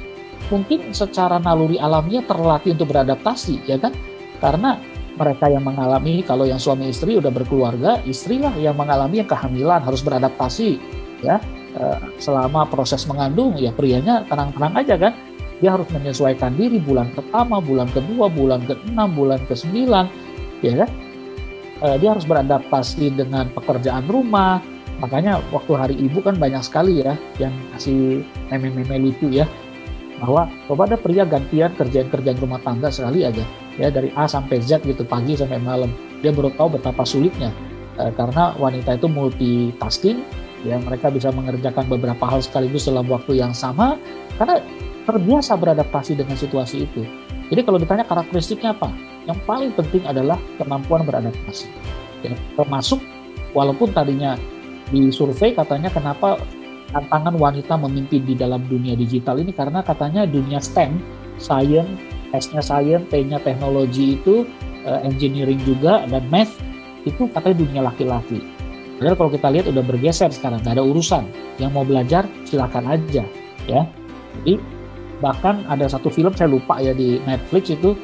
mungkin secara naluri alamiah terlatih untuk beradaptasi ya kan, karena mereka yang mengalami, kalau yang suami istri udah berkeluarga, istrilah yang mengalami yang kehamilan harus beradaptasi ya, selama proses mengandung ya prianya tenang-tenang aja kan, dia harus menyesuaikan diri bulan pertama, bulan kedua, bulan ke-6, bulan ke-9 ya kan, dia harus beradaptasi dengan pekerjaan rumah. Makanya waktu hari ibu kan banyak sekali ya yang kasih meme-meme lucu ya, bahwa coba ada pria gantian kerjaan rumah tangga sekali aja ya, dari A sampai Z gitu, pagi sampai malam. Dia baru tahu betapa sulitnya karena wanita itu multitasking ya, mereka bisa mengerjakan beberapa hal sekaligus dalam waktu yang sama karena terbiasa beradaptasi dengan situasi itu. Jadi kalau ditanya karakteristiknya apa, yang paling penting adalah kemampuan beradaptasi ya, termasuk walaupun tadinya di survei katanya kenapa tantangan wanita memimpin di dalam dunia digital ini, karena katanya dunia STEM, science, S-nya science, T-nya teknologi itu, engineering juga, dan math, itu katanya dunia laki-laki. Padahal kalau kita lihat udah bergeser sekarang, nggak ada urusan. Yang mau belajar, silakan aja. Ya. Jadi, bahkan ada satu film, saya lupa ya, di Netflix itu,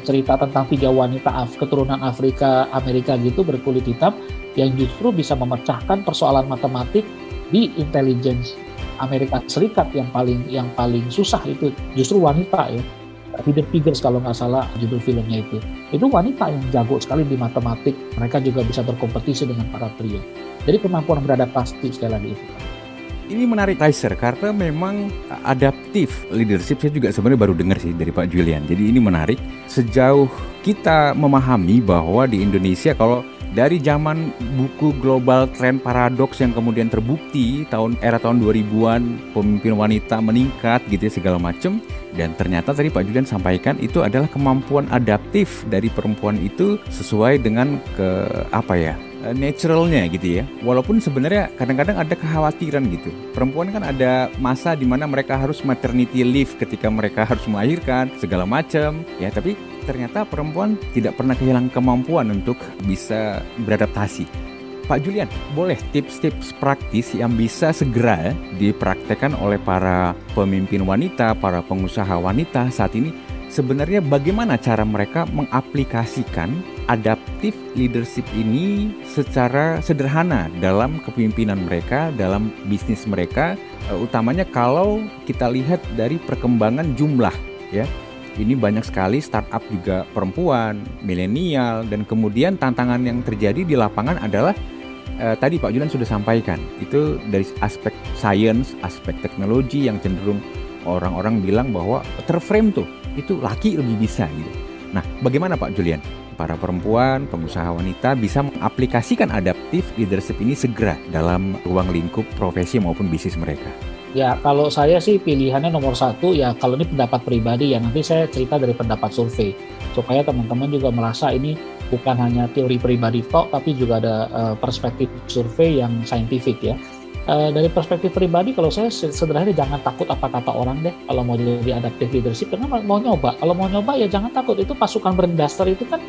cerita tentang 3 wanita keturunan Afrika, Amerika gitu, berkulit hitam, yang justru bisa memecahkan persoalan matematik di intelligence Amerika Serikat yang paling susah itu justru wanita ya. Hidden Figures kalau nggak salah judul filmnya itu wanita yang jago sekali di matematik, mereka juga bisa berkompetisi dengan para pria. Jadi kemampuan beradaptasi sekali lagi itu. Ini menarik Riser, karena memang adaptif leadership saya juga sebenarnya baru dengar sih dari Pak Julian. Jadi ini menarik, sejauh kita memahami bahwa di Indonesia kalau Dari zaman buku Global Trend Paradox yang kemudian terbukti era tahun 2000-an, pemimpin wanita meningkat gitu ya, segala macam. Dan ternyata tadi Pak Julian sampaikan itu adalah kemampuan adaptif dari perempuan itu sesuai dengan naturalnya gitu ya. Walaupun sebenarnya kadang-kadang ada kekhawatiran gitu. Perempuan kan ada masa di mana mereka harus maternity leave ketika mereka harus melahirkan segala macam ya, tapi ternyata perempuan tidak pernah kehilangan kemampuan untuk bisa beradaptasi. Pak Julian, boleh tips-tips praktis yang bisa segera dipraktekkan oleh para pemimpin wanita, para pengusaha wanita saat ini? Sebenarnya bagaimana cara mereka mengaplikasikan adaptive leadership ini secara sederhana dalam kepemimpinan mereka, dalam bisnis mereka, utamanya kalau kita lihat dari perkembangan jumlah ya. Ini banyak sekali startup juga perempuan, milenial, dan kemudian tantangan yang terjadi di lapangan adalah tadi Pak Julian sudah sampaikan, itu dari aspek science, aspek teknologi yang cenderung orang-orang bilang bahwa terframe tuh, itu laki lebih bisa gitu. Nah, bagaimana Pak Julian? Para perempuan, pengusaha wanita bisa mengaplikasikan adaptive leadership ini segera dalam ruang lingkup profesi maupun bisnis mereka. Ya, kalau saya sih pilihannya nomor satu ya, kalau ini pendapat pribadi ya, nanti saya cerita dari pendapat survei supaya teman-teman juga merasa ini bukan hanya teori pribadi tok, tapi juga ada perspektif survei yang saintifik ya. Dari perspektif pribadi, kalau saya sederhana jangan takut apa kata orang deh kalau mau jadi adaptive leadership, karena mau nyoba. Kalau mau nyoba ya jangan takut, itu pasukan berdaster itu kan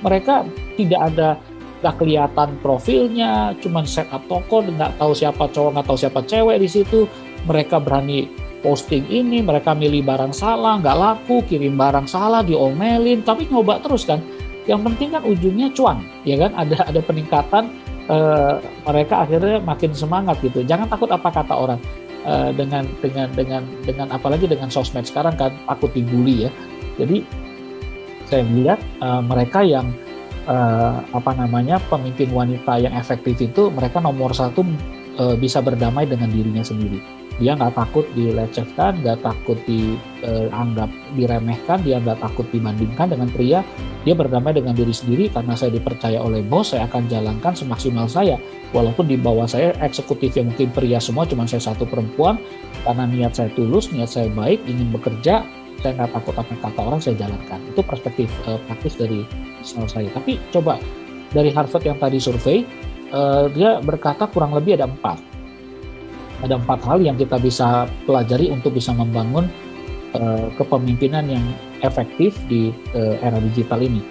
mereka nggak kelihatan profilnya, cuman set up toko, nggak tahu siapa cowok, nggak tahu siapa cewek di situ. Mereka berani posting ini, mereka milih barang salah, nggak laku, kirim barang salah, diomelin, tapi nyoba terus kan. Yang penting kan ujungnya cuan, ya kan? Ada peningkatan, mereka akhirnya makin semangat gitu. Jangan takut apa kata orang. Dengan apalagi dengan sosmed sekarang kan takut dibully ya. Jadi saya melihat mereka yang pemimpin wanita yang efektif itu, mereka nomor satu bisa berdamai dengan dirinya sendiri. Dia nggak takut dilecehkan, nggak takut dianggap diremehkan, dia nggak takut dibandingkan dengan pria. Dia berdamai dengan diri sendiri, karena saya dipercaya oleh bos, saya akan jalankan semaksimal saya. Walaupun di bawah saya eksekutif yang mungkin pria semua, cuma saya satu perempuan, karena niat saya tulus, niat saya baik, ingin bekerja, saya nggak takut apa kata orang, saya jalankan. Itu perspektif praktis dari saya. Tapi coba dari Harvard yang tadi survei, dia berkata kurang lebih ada 4 hal yang kita bisa pelajari untuk bisa membangun kepemimpinan yang efektif di era digital ini.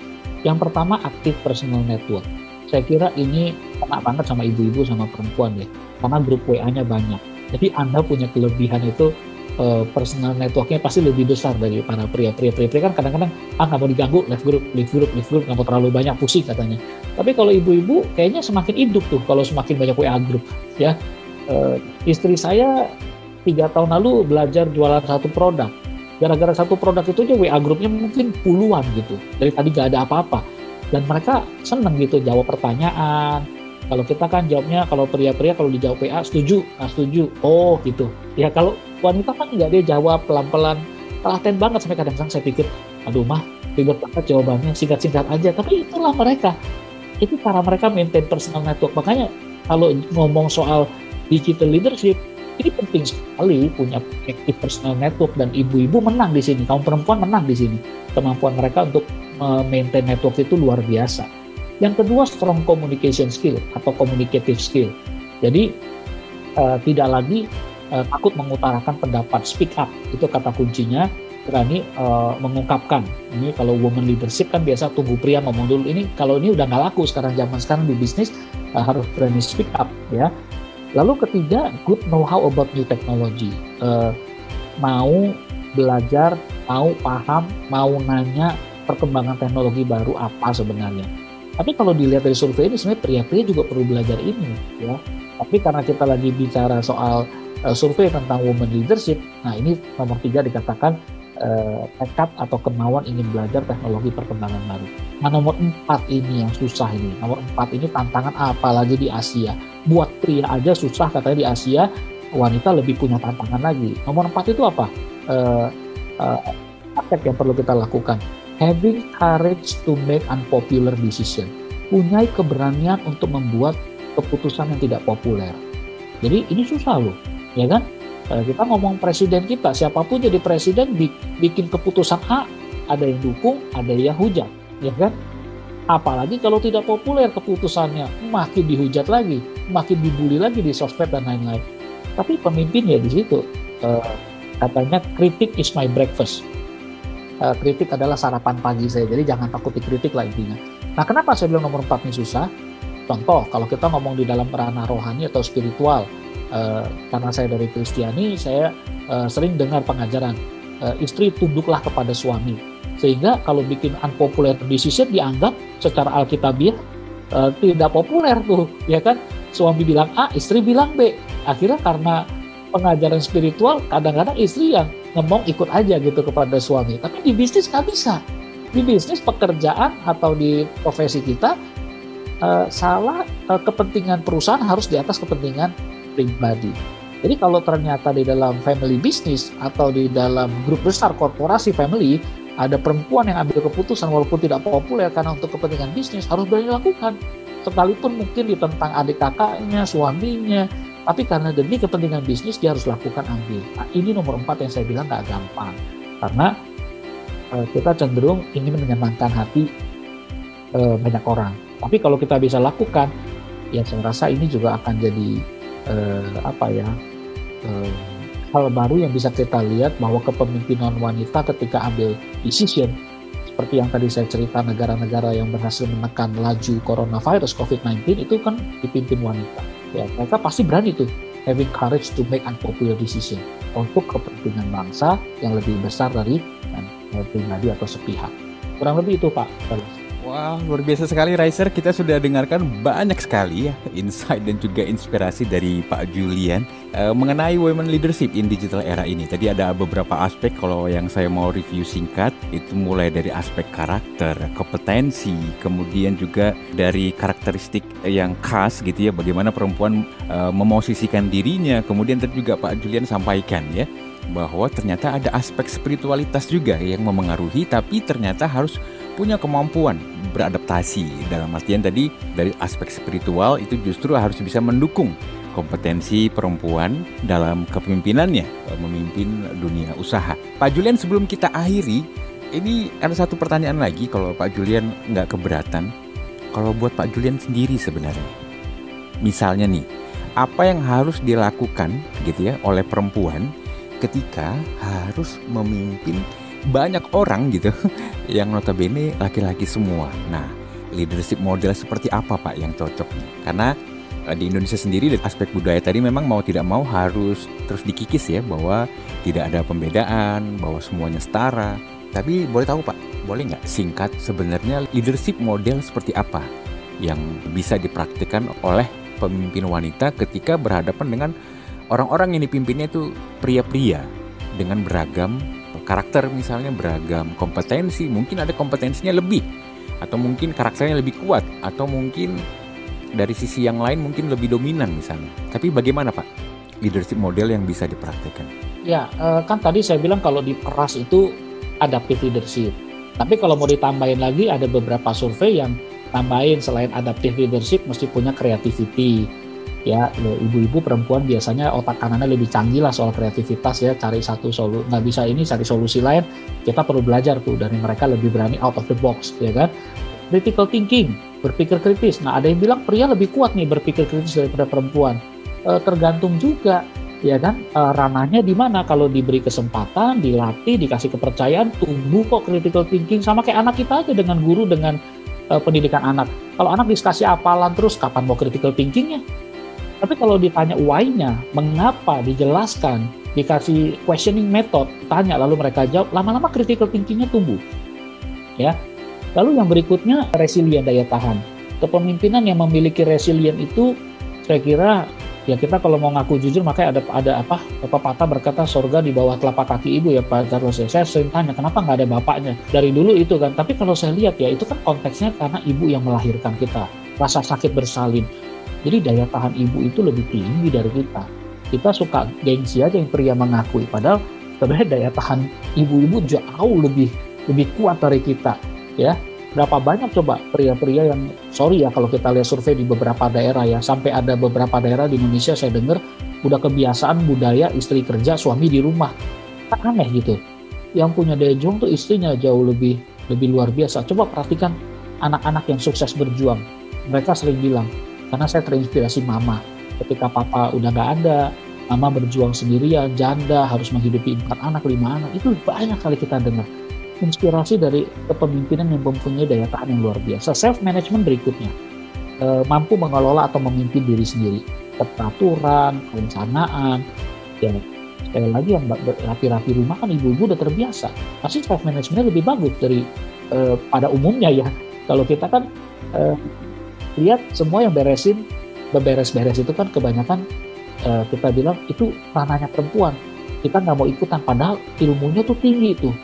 Yang pertama, active personal network. Saya kira ini kena banget sama ibu-ibu sama perempuan ya, karena grup WA-nya banyak. Jadi Anda punya kelebihan itu, personal network-nya pasti lebih besar dari para pria. Pria kan kadang-kadang nggak mau diganggu, leave group, nggak mau terlalu banyak, pusing katanya. Tapi kalau ibu-ibu kayaknya semakin hidup tuh kalau semakin banyak WA group ya. Istri saya 3 tahun lalu belajar jualan satu produk. Gara-gara satu produk itu aja WA grupnya mungkin puluhan gitu. Dari tadi gak ada apa-apa. Dan mereka seneng gitu jawab pertanyaan. Kalau kita kan jawabnya, kalau pria-pria kalau dijawab WA setuju, nggak setuju, oh gitu. Ya kalau wanita kan nggak, dia jawab pelan-pelan, telaten banget, sampai kadang-kadang saya pikir, aduh mah ribet banget jawabannya, singkat-singkat aja. Tapi itulah mereka. Itu cara mereka maintain personal network. Makanya kalau ngomong soal digital leadership, ini penting sekali punya active personal network, dan ibu-ibu menang di sini, kaum perempuan menang di sini. Kemampuan mereka untuk maintain network itu luar biasa. Yang kedua, strong communication skill atau communicative skill. Jadi tidak lagi takut mengutarakan pendapat, speak up, itu kata kuncinya. Berani mengungkapkan. Ini kalau woman leadership kan biasa tunggu pria ngomong dulu. Ini kalau ini udah nggak laku zaman sekarang di bisnis, harus berani speak up ya. Lalu ketiga, good know-how about new technology. Mau belajar, mau paham, mau nanya perkembangan teknologi baru apa sebenarnya. Tapi kalau dilihat dari survei ini, sebenarnya pria-pria juga perlu belajar ini ya. Tapi karena kita lagi bicara soal survei tentang women leadership, nah ini nomor 3 dikatakan tekad atau kemauan ingin belajar teknologi perkembangan baru. Nah nomor 4 ini yang susah ini. Nomor 4 ini tantangan apalagi di Asia. Buat pria aja susah katanya di Asia, wanita lebih punya tantangan lagi. Nomor 4 itu apa? Aspek yang perlu kita lakukan. Having courage to make unpopular decision. punya keberanian untuk membuat keputusan yang tidak populer. Jadi ini susah loh, ya kan? Kita ngomong presiden kita, siapapun jadi presiden bikin keputusan A, ada yang dukung, ada yang hujat, ya kan? Apalagi kalau tidak populer keputusannya, makin dihujat lagi, makin dibully lagi di sosmed dan lain-lain. Tapi pemimpin ya di situ, katanya kritik is my breakfast. Kritik adalah sarapan pagi saya, jadi jangan takut dikritik lah intinya. Nah, kenapa saya bilang nomor 4 ini susah? Contoh, kalau kita ngomong di dalam ranah rohani atau spiritual, karena saya dari Kristiani, saya sering dengar pengajaran, istri tunduklah kepada suami. Sehingga kalau bikin unpopular decision dianggap secara alkitabiah tidak populer tuh, ya kan? Suami bilang A, istri bilang B. Akhirnya karena pengajaran spiritual, kadang-kadang istri yang ngomong ikut aja gitu kepada suami. Tapi di bisnis nggak bisa. Di bisnis, pekerjaan, atau di profesi kita, kepentingan perusahaan harus di atas kepentingan pribadi. Jadi kalau ternyata di dalam family business atau di dalam grup besar korporasi family, ada perempuan yang ambil keputusan walaupun tidak populer karena untuk kepentingan bisnis, harus berani lakukan. Sekalipun mungkin ditentang adik kakaknya, suaminya, tapi karena demi kepentingan bisnis dia harus lakukan, ambil. Nah, ini nomor 4 yang saya bilang nggak gampang, karena kita cenderung ingin menyenangkan hati banyak orang. Tapi kalau kita bisa lakukan, ya saya rasa ini juga akan jadi hal baru yang bisa kita lihat, bahwa kepemimpinan wanita ketika ambil decision, seperti yang tadi saya cerita, negara-negara yang berhasil menekan laju coronavirus COVID-19 itu kan dipimpin wanita. Ya, mereka pasti berani tuh having courage to make unpopular decision untuk kepentingan bangsa yang lebih besar dari pribadi atau sepihak. Kurang lebih itu, Pak. Wah, luar biasa sekali Raiser. Kita sudah dengarkan banyak sekali ya insight dan juga inspirasi dari Pak Julian mengenai women leadership in digital era ini. Tadi ada beberapa aspek, kalau yang saya mau review singkat itu mulai dari aspek karakter, kompetensi, kemudian juga dari karakteristik yang khas gitu ya, bagaimana perempuan memosisikan dirinya. Kemudian tadi juga Pak Julian sampaikan ya, bahwa ternyata ada aspek spiritualitas juga yang memengaruhi, tapi ternyata harus punya kemampuan beradaptasi. Dalam artian tadi dari aspek spiritual itu justru harus bisa mendukung kompetensi perempuan dalam kepemimpinannya, memimpin dunia usaha. Pak Julian, sebelum kita akhiri, ini ada satu pertanyaan lagi, kalau Pak Julian nggak keberatan. Kalau buat Pak Julian sendiri sebenarnya, misalnya nih, apa yang harus dilakukan gitu ya oleh perempuan ketika harus memimpin banyak orang gitu yang notabene laki-laki semua. Nah, leadership model seperti apa Pak yang cocok? Karena di Indonesia sendiri dari aspek budaya tadi memang mau tidak mau harus terus dikikis ya, bahwa tidak ada pembedaan, bahwa semuanya setara. Tapi boleh tahu Pak, boleh nggak singkat sebenarnya leadership model seperti apa yang bisa dipraktikkan oleh pemimpin wanita ketika berhadapan dengan orang-orang yang dipimpinnya itu pria-pria dengan beragam karakter, misalnya beragam kompetensi, mungkin ada kompetensinya lebih, atau mungkin karakternya lebih kuat, atau mungkin dari sisi yang lain mungkin lebih dominan misalnya. Tapi bagaimana Pak leadership model yang bisa dipraktikkan? Ya, kan tadi saya bilang kalau diperas itu adaptive leadership. Tapi kalau mau ditambahin lagi, ada beberapa survei yang tambahin selain adaptive leadership mesti punya creativity. Ya, ibu-ibu perempuan biasanya otak kanannya lebih canggih lah soal kreativitas ya, cari satu solusi, nggak bisa ini cari solusi lain, kita perlu belajar tuh dari mereka, lebih berani out of the box ya kan. Critical thinking, berpikir kritis. Nah, ada yang bilang pria lebih kuat nih berpikir kritis daripada perempuan. Tergantung juga ya kan, ranahnya di mana. Kalau diberi kesempatan, dilatih, dikasih kepercayaan, tumbuh kok critical thinking, sama kayak anak kita aja dengan guru, dengan pendidikan anak. Kalau anak dikasih hafalan terus, kapan mau critical thinkingnya? Tapi kalau ditanya why-nya, mengapa, dijelaskan, dikasih questioning method, tanya lalu mereka jawab, lama-lama critical thinking-nya tumbuh. Ya. Lalu yang berikutnya resilient, daya tahan. Kepemimpinan yang memiliki resilient itu, saya kira ya kita kalau mau ngaku jujur, makanya ada pepatah berkata surga di bawah telapak kaki ibu ya Pak Carlos. Saya sering tanya kenapa nggak ada bapaknya dari dulu itu kan. Tapi kalau saya lihat ya itu kan konteksnya karena ibu yang melahirkan kita, rasa sakit bersalin. Jadi daya tahan ibu itu lebih tinggi dari kita. Kita suka gengsi aja yang pria mengakui, padahal sebenarnya daya tahan ibu-ibu jauh lebih kuat dari kita, ya. Berapa banyak coba pria-pria yang, sorry ya kalau kita lihat survei di beberapa daerah ya, sampai ada beberapa daerah di Indonesia saya dengar udah kebiasaan budaya istri kerja, suami di rumah. Kan aneh gitu. Yang punya daya juang tuh istrinya jauh lebih luar biasa. Coba perhatikan anak-anak yang sukses berjuang. Mereka sering bilang, karena saya terinspirasi mama. Ketika papa udah gak ada, mama berjuang sendirian, janda, harus menghidupi 4 anak, 5 anak. Itu banyak kali kita dengar. Inspirasi dari kepemimpinan yang mempunyai daya tahan yang luar biasa. Self-management berikutnya. Mampu mengelola atau memimpin diri sendiri. Peraturan, perencanaan. Ya, sekali lagi yang rapi-rapi rumah kan ibu-ibu udah terbiasa. Pasti self-managementnya lebih bagus dari pada umumnya ya. Kalau kita kan lihat semua yang beberes-beres itu kan kebanyakan kita bilang itu ranahnya perempuan. Kita nggak mau ikutan, padahal ilmunya tuh tinggi tuh.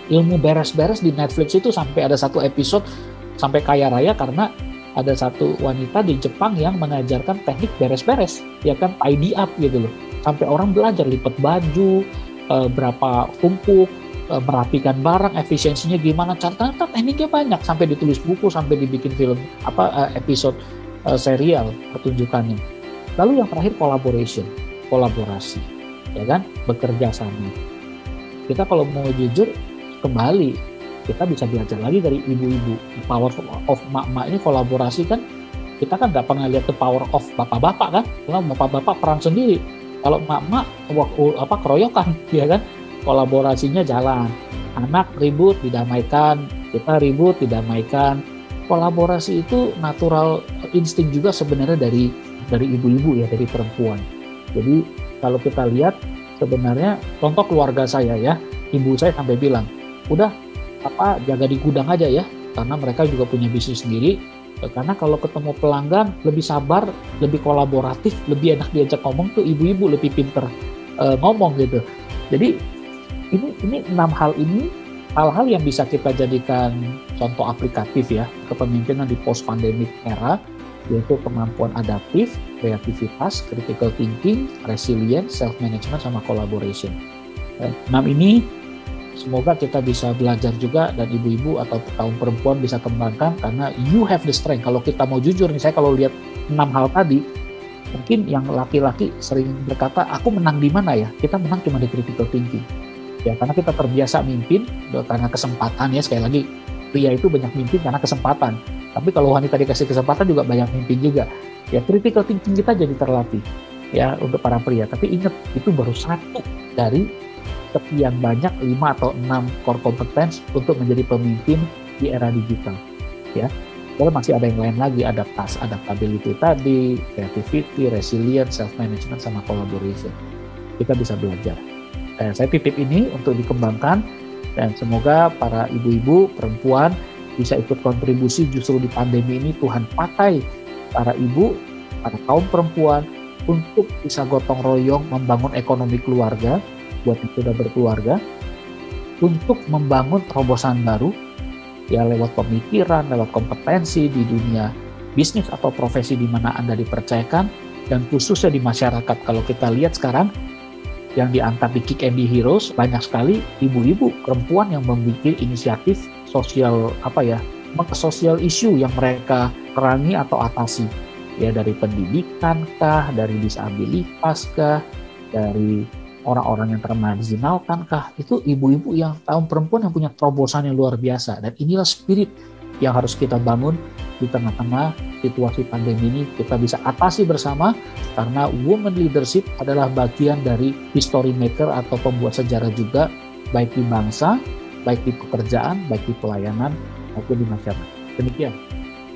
Ilmu beres-beres di Netflix itu sampai ada satu episode sampai kaya raya karena ada satu wanita di Jepang yang mengajarkan teknik beres-beres, ya kan, tidy up gitu loh. Sampai orang belajar lipat baju, berapa tumpuk, merapikan barang, efisiensinya gimana, ternyata tekniknya banyak, sampai ditulis buku, sampai dibikin film episode serial pertunjukannya. Lalu yang terakhir kolaborasi, ya kan, bekerja sama. Kita kalau mau jujur kembali, kita bisa belajar lagi dari ibu-ibu. Power of mak-mak ini kolaborasi kan, kita kan nggak pernah lihat the power of bapak-bapak kan, karena bapak-bapak perang sendiri. Kalau mak-mak keroyokan, ya kan, kolaborasinya jalan. Anak ribut didamaikan, kita ribut didamaikan. Kolaborasi itu natural insting juga sebenarnya dari ibu-ibu ya, dari perempuan. Jadi kalau kita lihat sebenarnya contoh keluarga saya ya, ibu saya sampai bilang, udah jaga di gudang aja ya, karena mereka juga punya bisnis sendiri. Karena kalau ketemu pelanggan lebih sabar, lebih kolaboratif, lebih enak diajak ngomong tuh ibu-ibu, lebih pinter ngomong gitu. Jadi ini 6 hal-hal yang bisa kita jadikan contoh aplikatif ya kepemimpinan di post pandemic era, yaitu kemampuan adaptif, kreativitas, critical thinking, resilience, self management, sama collaboration. 6 ini semoga kita bisa belajar juga, dan ibu-ibu atau kaum perempuan bisa kembangkan, karena you have the strength. Kalau kita mau jujur nih, saya kalau lihat 6 hal tadi, mungkin yang laki-laki sering berkata, aku menang di mana ya? Kita menang cuma di critical thinking. Ya, karena kita terbiasa mimpin karena kesempatan ya, sekali lagi pria itu banyak mimpin karena kesempatan. Tapi kalau wanita dikasih kesempatan juga banyak mimpin juga. Ya, critical thinking kita jadi terlatih ya untuk para pria. Tapi ingat, itu baru satu dari sekian banyak 5 atau 6 core competence untuk menjadi pemimpin di era digital ya. Lalu masih ada yang lain lagi, adaptability tadi, creativity, resilience, self management, sama collaboration. Kita bisa belajar. Saya titip ini untuk dikembangkan, dan semoga para ibu-ibu perempuan bisa ikut kontribusi justru di pandemi ini. Tuhan pakai para ibu, para kaum perempuan untuk bisa gotong royong membangun ekonomi keluarga buat yang sudah berkeluarga, untuk membangun terobosan baru ya, lewat pemikiran, lewat kompetensi di dunia bisnis atau profesi di mana Anda dipercayakan, dan khususnya di masyarakat. Kalau kita lihat sekarang yang diangkat di Kick and Be Heroes, banyak sekali ibu-ibu perempuan yang membuat inisiatif sosial social issue yang mereka perangi atau atasi ya, dari pendidikan kah, dari disabilitas kah, dari orang-orang yang termarginalkan kah, itu ibu-ibu yang kaum perempuan yang punya terobosan yang luar biasa. Dan inilah spirit yang harus kita bangun di tengah-tengah situasi pandemi ini. Kita bisa atasi bersama, karena women leadership adalah bagian dari history maker atau pembuat sejarah juga, baik di bangsa, baik di pekerjaan, baik di pelayanan, maupun di masyarakat. Demikian.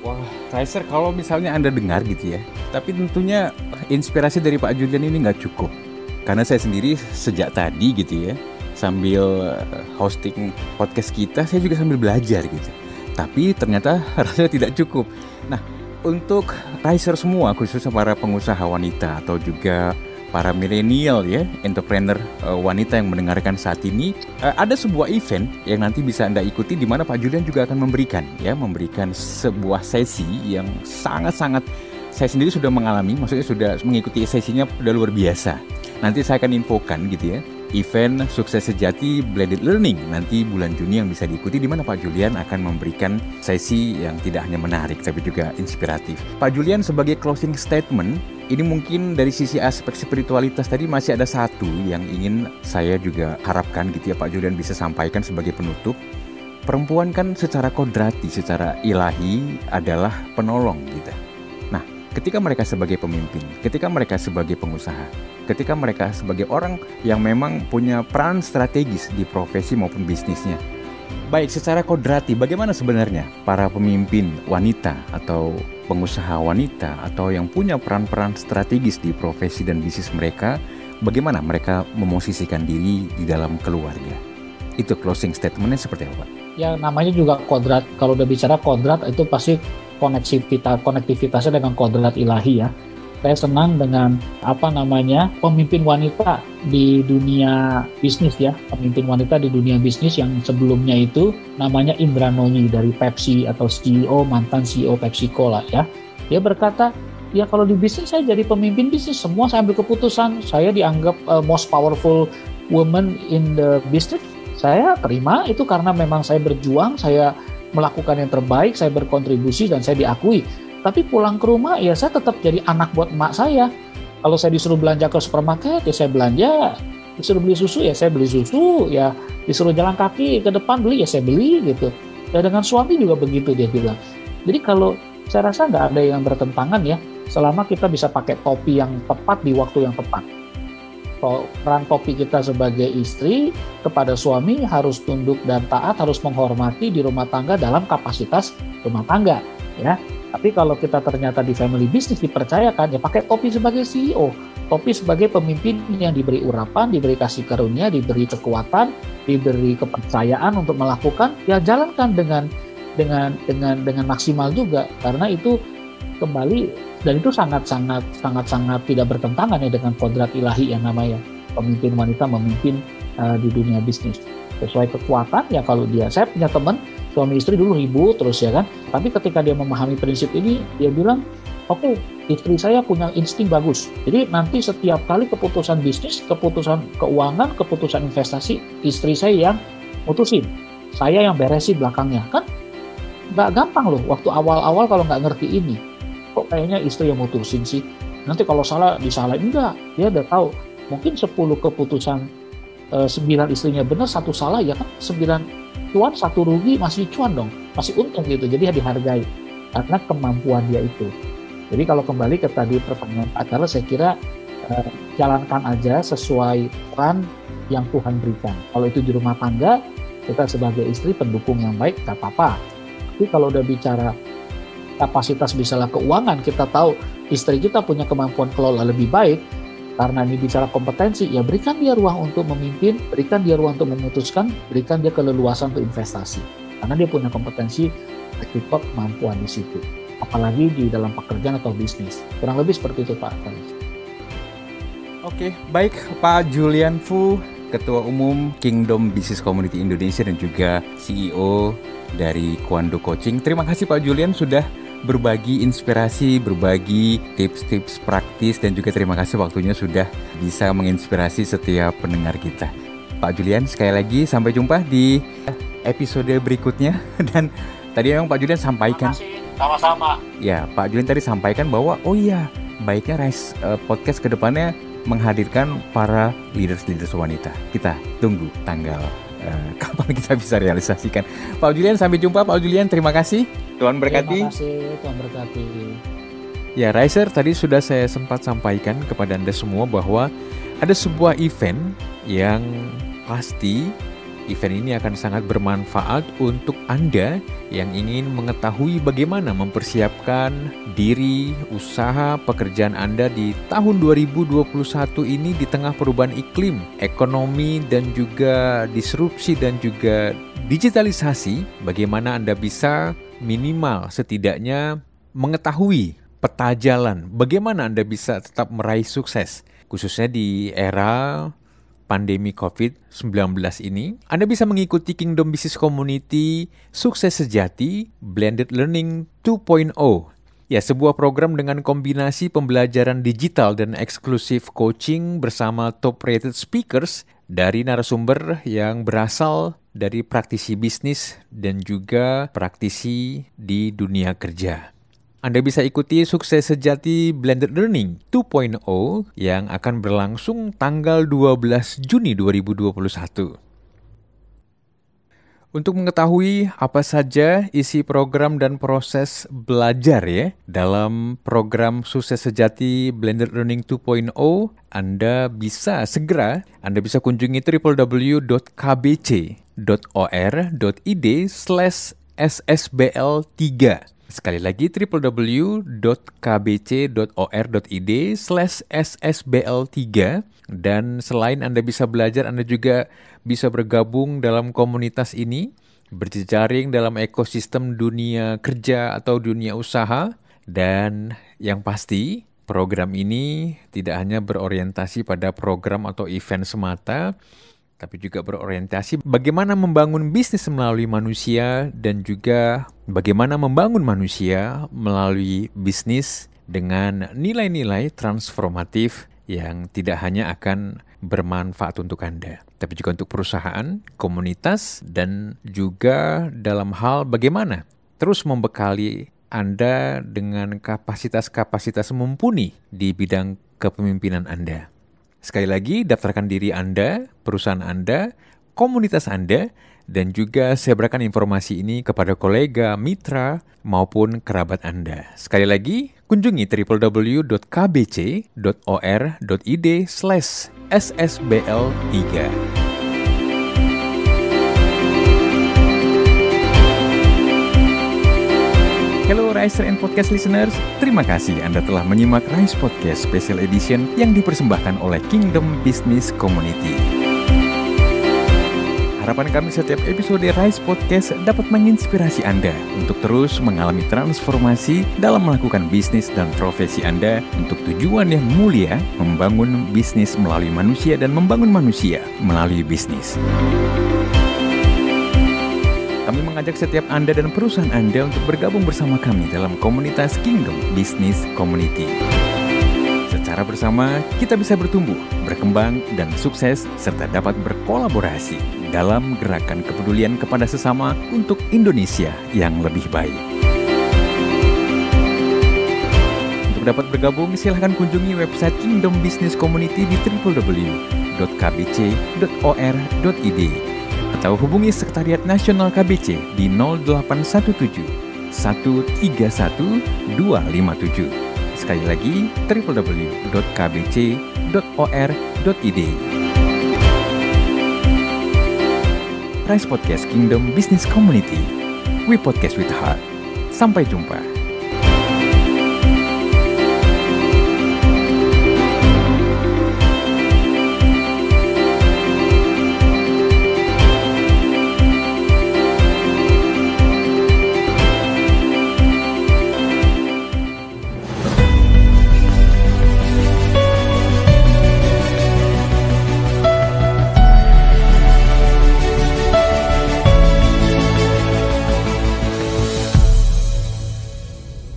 Wah, Raiser, kalau misalnya Anda dengar gitu ya, tapi tentunya inspirasi dari Pak Julian ini nggak cukup. Karena saya sendiri sejak tadi gitu ya, sambil hosting podcast kita, saya juga sambil belajar gitu. Tapi ternyata rasanya tidak cukup. Nah, untuk Raiser semua, khususnya para pengusaha wanita atau juga para milenial ya, entrepreneur wanita yang mendengarkan saat ini, ada sebuah event yang nanti bisa Anda ikuti, di mana Pak Julian juga akan memberikan sebuah sesi yang sangat-sangat, saya sendiri sudah mengalami, maksudnya sudah mengikuti sesinya, sudah luar biasa. Nanti saya akan infokan gitu ya. event Sukses Sejati Blended Learning nanti bulan Juni yang bisa diikuti, di mana Pak Julian akan memberikan sesi yang tidak hanya menarik tapi juga inspiratif. Pak Julian, sebagai closing statement, ini mungkin dari sisi aspek spiritualitas tadi masih ada satu yang ingin saya juga harapkan gitu ya Pak Julian bisa sampaikan sebagai penutup. Perempuan kan secara kodrati, secara ilahi adalah penolong kita. Nah, ketika mereka sebagai pemimpin, ketika mereka sebagai pengusaha, ketika mereka sebagai orang yang memang punya peran strategis di profesi maupun bisnisnya, baik secara kodrati, bagaimana sebenarnya para pemimpin wanita atau pengusaha wanita atau yang punya peran-peran strategis di profesi dan bisnis mereka, bagaimana mereka memosisikan diri di dalam keluarga? Itu closing statementnya seperti apa, Pak? Ya namanya juga kodrat. Kalau udah bicara kodrat itu pasti konektivitasnya dengan kodrat ilahi ya. Saya senang dengan pemimpin wanita di dunia bisnis ya. Pemimpin wanita di dunia bisnis yang sebelumnya itu namanya Indra Nooyi dari Pepsi atau mantan CEO PepsiCo lah ya. Dia berkata, ya kalau di bisnis saya jadi pemimpin bisnis, semua saya ambil keputusan, saya dianggap most powerful woman in the business. Saya terima itu karena memang saya berjuang, saya melakukan yang terbaik, saya berkontribusi dan saya diakui. Tapi pulang ke rumah ya saya tetap jadi anak buat emak saya. Kalau saya disuruh belanja ke supermarket ya saya belanja, disuruh beli susu ya saya beli susu, ya disuruh jalan kaki ke depan beli ya saya beli gitu. Ya dengan suami juga begitu dia bilang. Jadi kalau saya rasa nggak ada yang bertentangan ya, selama kita bisa pakai topi yang tepat di waktu yang tepat. Peran topi kita sebagai istri kepada suami harus tunduk dan taat, harus menghormati di rumah tangga dalam kapasitas rumah tangga ya. Tapi kalau kita ternyata di family business dipercayakan ya pakai topi sebagai CEO, topi sebagai pemimpin yang diberi urapan, diberi kasih karunia, diberi kekuatan, diberi kepercayaan untuk melakukan, ya jalankan dengan maksimal juga, karena itu kembali dan itu sangat tidak bertentangan ya dengan kodrat ilahi yang namanya pemimpin wanita memimpin di dunia bisnis sesuai kekuatan ya. Kalau saya punya teman suami istri dulu ribut terus ya kan, tapi ketika dia memahami prinsip ini dia bilang oke, istri saya punya insting bagus, jadi nanti setiap kali keputusan bisnis, keputusan keuangan, keputusan investasi istri saya yang mutusin, saya yang beresin belakangnya. Kan nggak gampang loh waktu awal-awal kalau nggak ngerti ini, kok kayaknya istri yang mutusin sih, nanti kalau salah disalahin. Enggak, dia udah tahu mungkin 10 keputusan 9 istrinya benar, 1 salah ya kan, 9 cuan 1 rugi, masih cuan dong, masih untung gitu. Jadi ya dihargai karena kemampuan dia itu. Jadi kalau kembali ke tadi pertanyaan Pak Charles, saya kira jalankan aja sesuai peran yang Tuhan berikan. Kalau itu di rumah tangga, kita sebagai istri pendukung yang baik gak apa-apa. Tapi kalau udah bicara kapasitas misalnya keuangan, kita tahu istri kita punya kemampuan kelola lebih baik, karena ini bicara kompetensi, ya berikan dia ruang untuk memimpin, berikan dia ruang untuk memutuskan, berikan dia keleluasan untuk investasi. Karena dia punya kompetensi, akibat kemampuan di situ. Apalagi di dalam pekerjaan atau bisnis. Kurang lebih seperti itu Pak. Oke, baik Pak Julian Fu, Ketua Umum Kingdom Business Community Indonesia dan juga CEO dari Kwando Coaching. Terima kasih Pak Julian sudah berbagi inspirasi, berbagi tips-tips praktis, dan juga terima kasih waktunya sudah bisa menginspirasi setiap pendengar kita. Pak Julian, sekali lagi sampai jumpa di episode berikutnya. Dan tadi memang Pak Julian sampaikan, sama-sama. Ya, Pak Julian tadi sampaikan bahwa baiknya Rise Podcast kedepannya menghadirkan para leaders wanita. Kita tunggu tanggal kapan kita bisa realisasikan. Pak Julian, sampai jumpa Pak Julian, terima kasih. Tuhan berkati. Terima kasih, Tuhan berkati. Ya, Riser, tadi sudah saya sempat sampaikan kepada Anda semua bahwa ada sebuah event yang pasti event ini akan sangat bermanfaat untuk Anda yang ingin mengetahui bagaimana mempersiapkan diri, usaha, pekerjaan Anda di tahun 2021 ini di tengah perubahan iklim, ekonomi, dan juga disrupsi dan juga digitalisasi. Bagaimana Anda bisa minimal setidaknya mengetahui peta jalan, bagaimana Anda bisa tetap meraih sukses, khususnya di era pandemi COVID-19 ini. Anda bisa mengikuti Kingdom Business Community Sukses Sejati Blended Learning 2.0. Ya, sebuah program dengan kombinasi pembelajaran digital dan eksklusif coaching bersama top rated speakers dari narasumber yang berasal dari praktisi bisnis dan juga praktisi di dunia kerja. Anda bisa ikuti Sukses Sejati Blended Learning 2.0 yang akan berlangsung tanggal 12 Juni 2021. Untuk mengetahui apa saja isi program dan proses belajar ya dalam program Sukses Sejati Blended Learning 2.0, Anda bisa kunjungi www.kbc.or.id/ssbl3. Sekali lagi www.kbc.or.id/ssbl3. Dan selain Anda bisa belajar, Anda juga bisa bergabung dalam komunitas ini, berjejaring dalam ekosistem dunia kerja atau dunia usaha. Dan yang pasti, program ini tidak hanya berorientasi pada program atau event semata, tapi juga berorientasi bagaimana membangun bisnis melalui manusia dan juga bagaimana membangun manusia melalui bisnis dengan nilai-nilai transformatif yang tidak hanya akan bermanfaat untuk Anda, tapi juga untuk perusahaan, komunitas, dan juga dalam hal bagaimana terus membekali Anda dengan kapasitas-kapasitas mumpuni di bidang kepemimpinan Anda. Sekali lagi, daftarkan diri Anda, perusahaan Anda, komunitas Anda, dan juga sebarkan informasi ini kepada kolega, mitra, maupun kerabat Anda. Sekali lagi, kunjungi www.kbc.or.id/ssbl3. Hello Riser and Podcast listeners, terima kasih Anda telah menyimak Rise Podcast Special Edition yang dipersembahkan oleh Kingdom Business Community. Harapan kami setiap episode Rise Podcast dapat menginspirasi Anda untuk terus mengalami transformasi dalam melakukan bisnis dan profesi Anda untuk tujuan yang mulia, membangun bisnis melalui manusia dan membangun manusia melalui bisnis. Kami mengajak setiap Anda dan perusahaan Anda untuk bergabung bersama kami dalam komunitas Kingdom Business Community. Secara bersama, kita bisa bertumbuh, berkembang, dan sukses, serta dapat berkolaborasi dalam gerakan kepedulian kepada sesama untuk Indonesia yang lebih baik. Untuk dapat bergabung, silahkan kunjungi website Kingdom Business Community di www.kbc.or.id. atau hubungi Sekretariat Nasional KBC di 0817 131 257. Sekali lagi, www.kbc.or.id. Rise Podcast Kingdom Business Community. We podcast with heart. Sampai jumpa.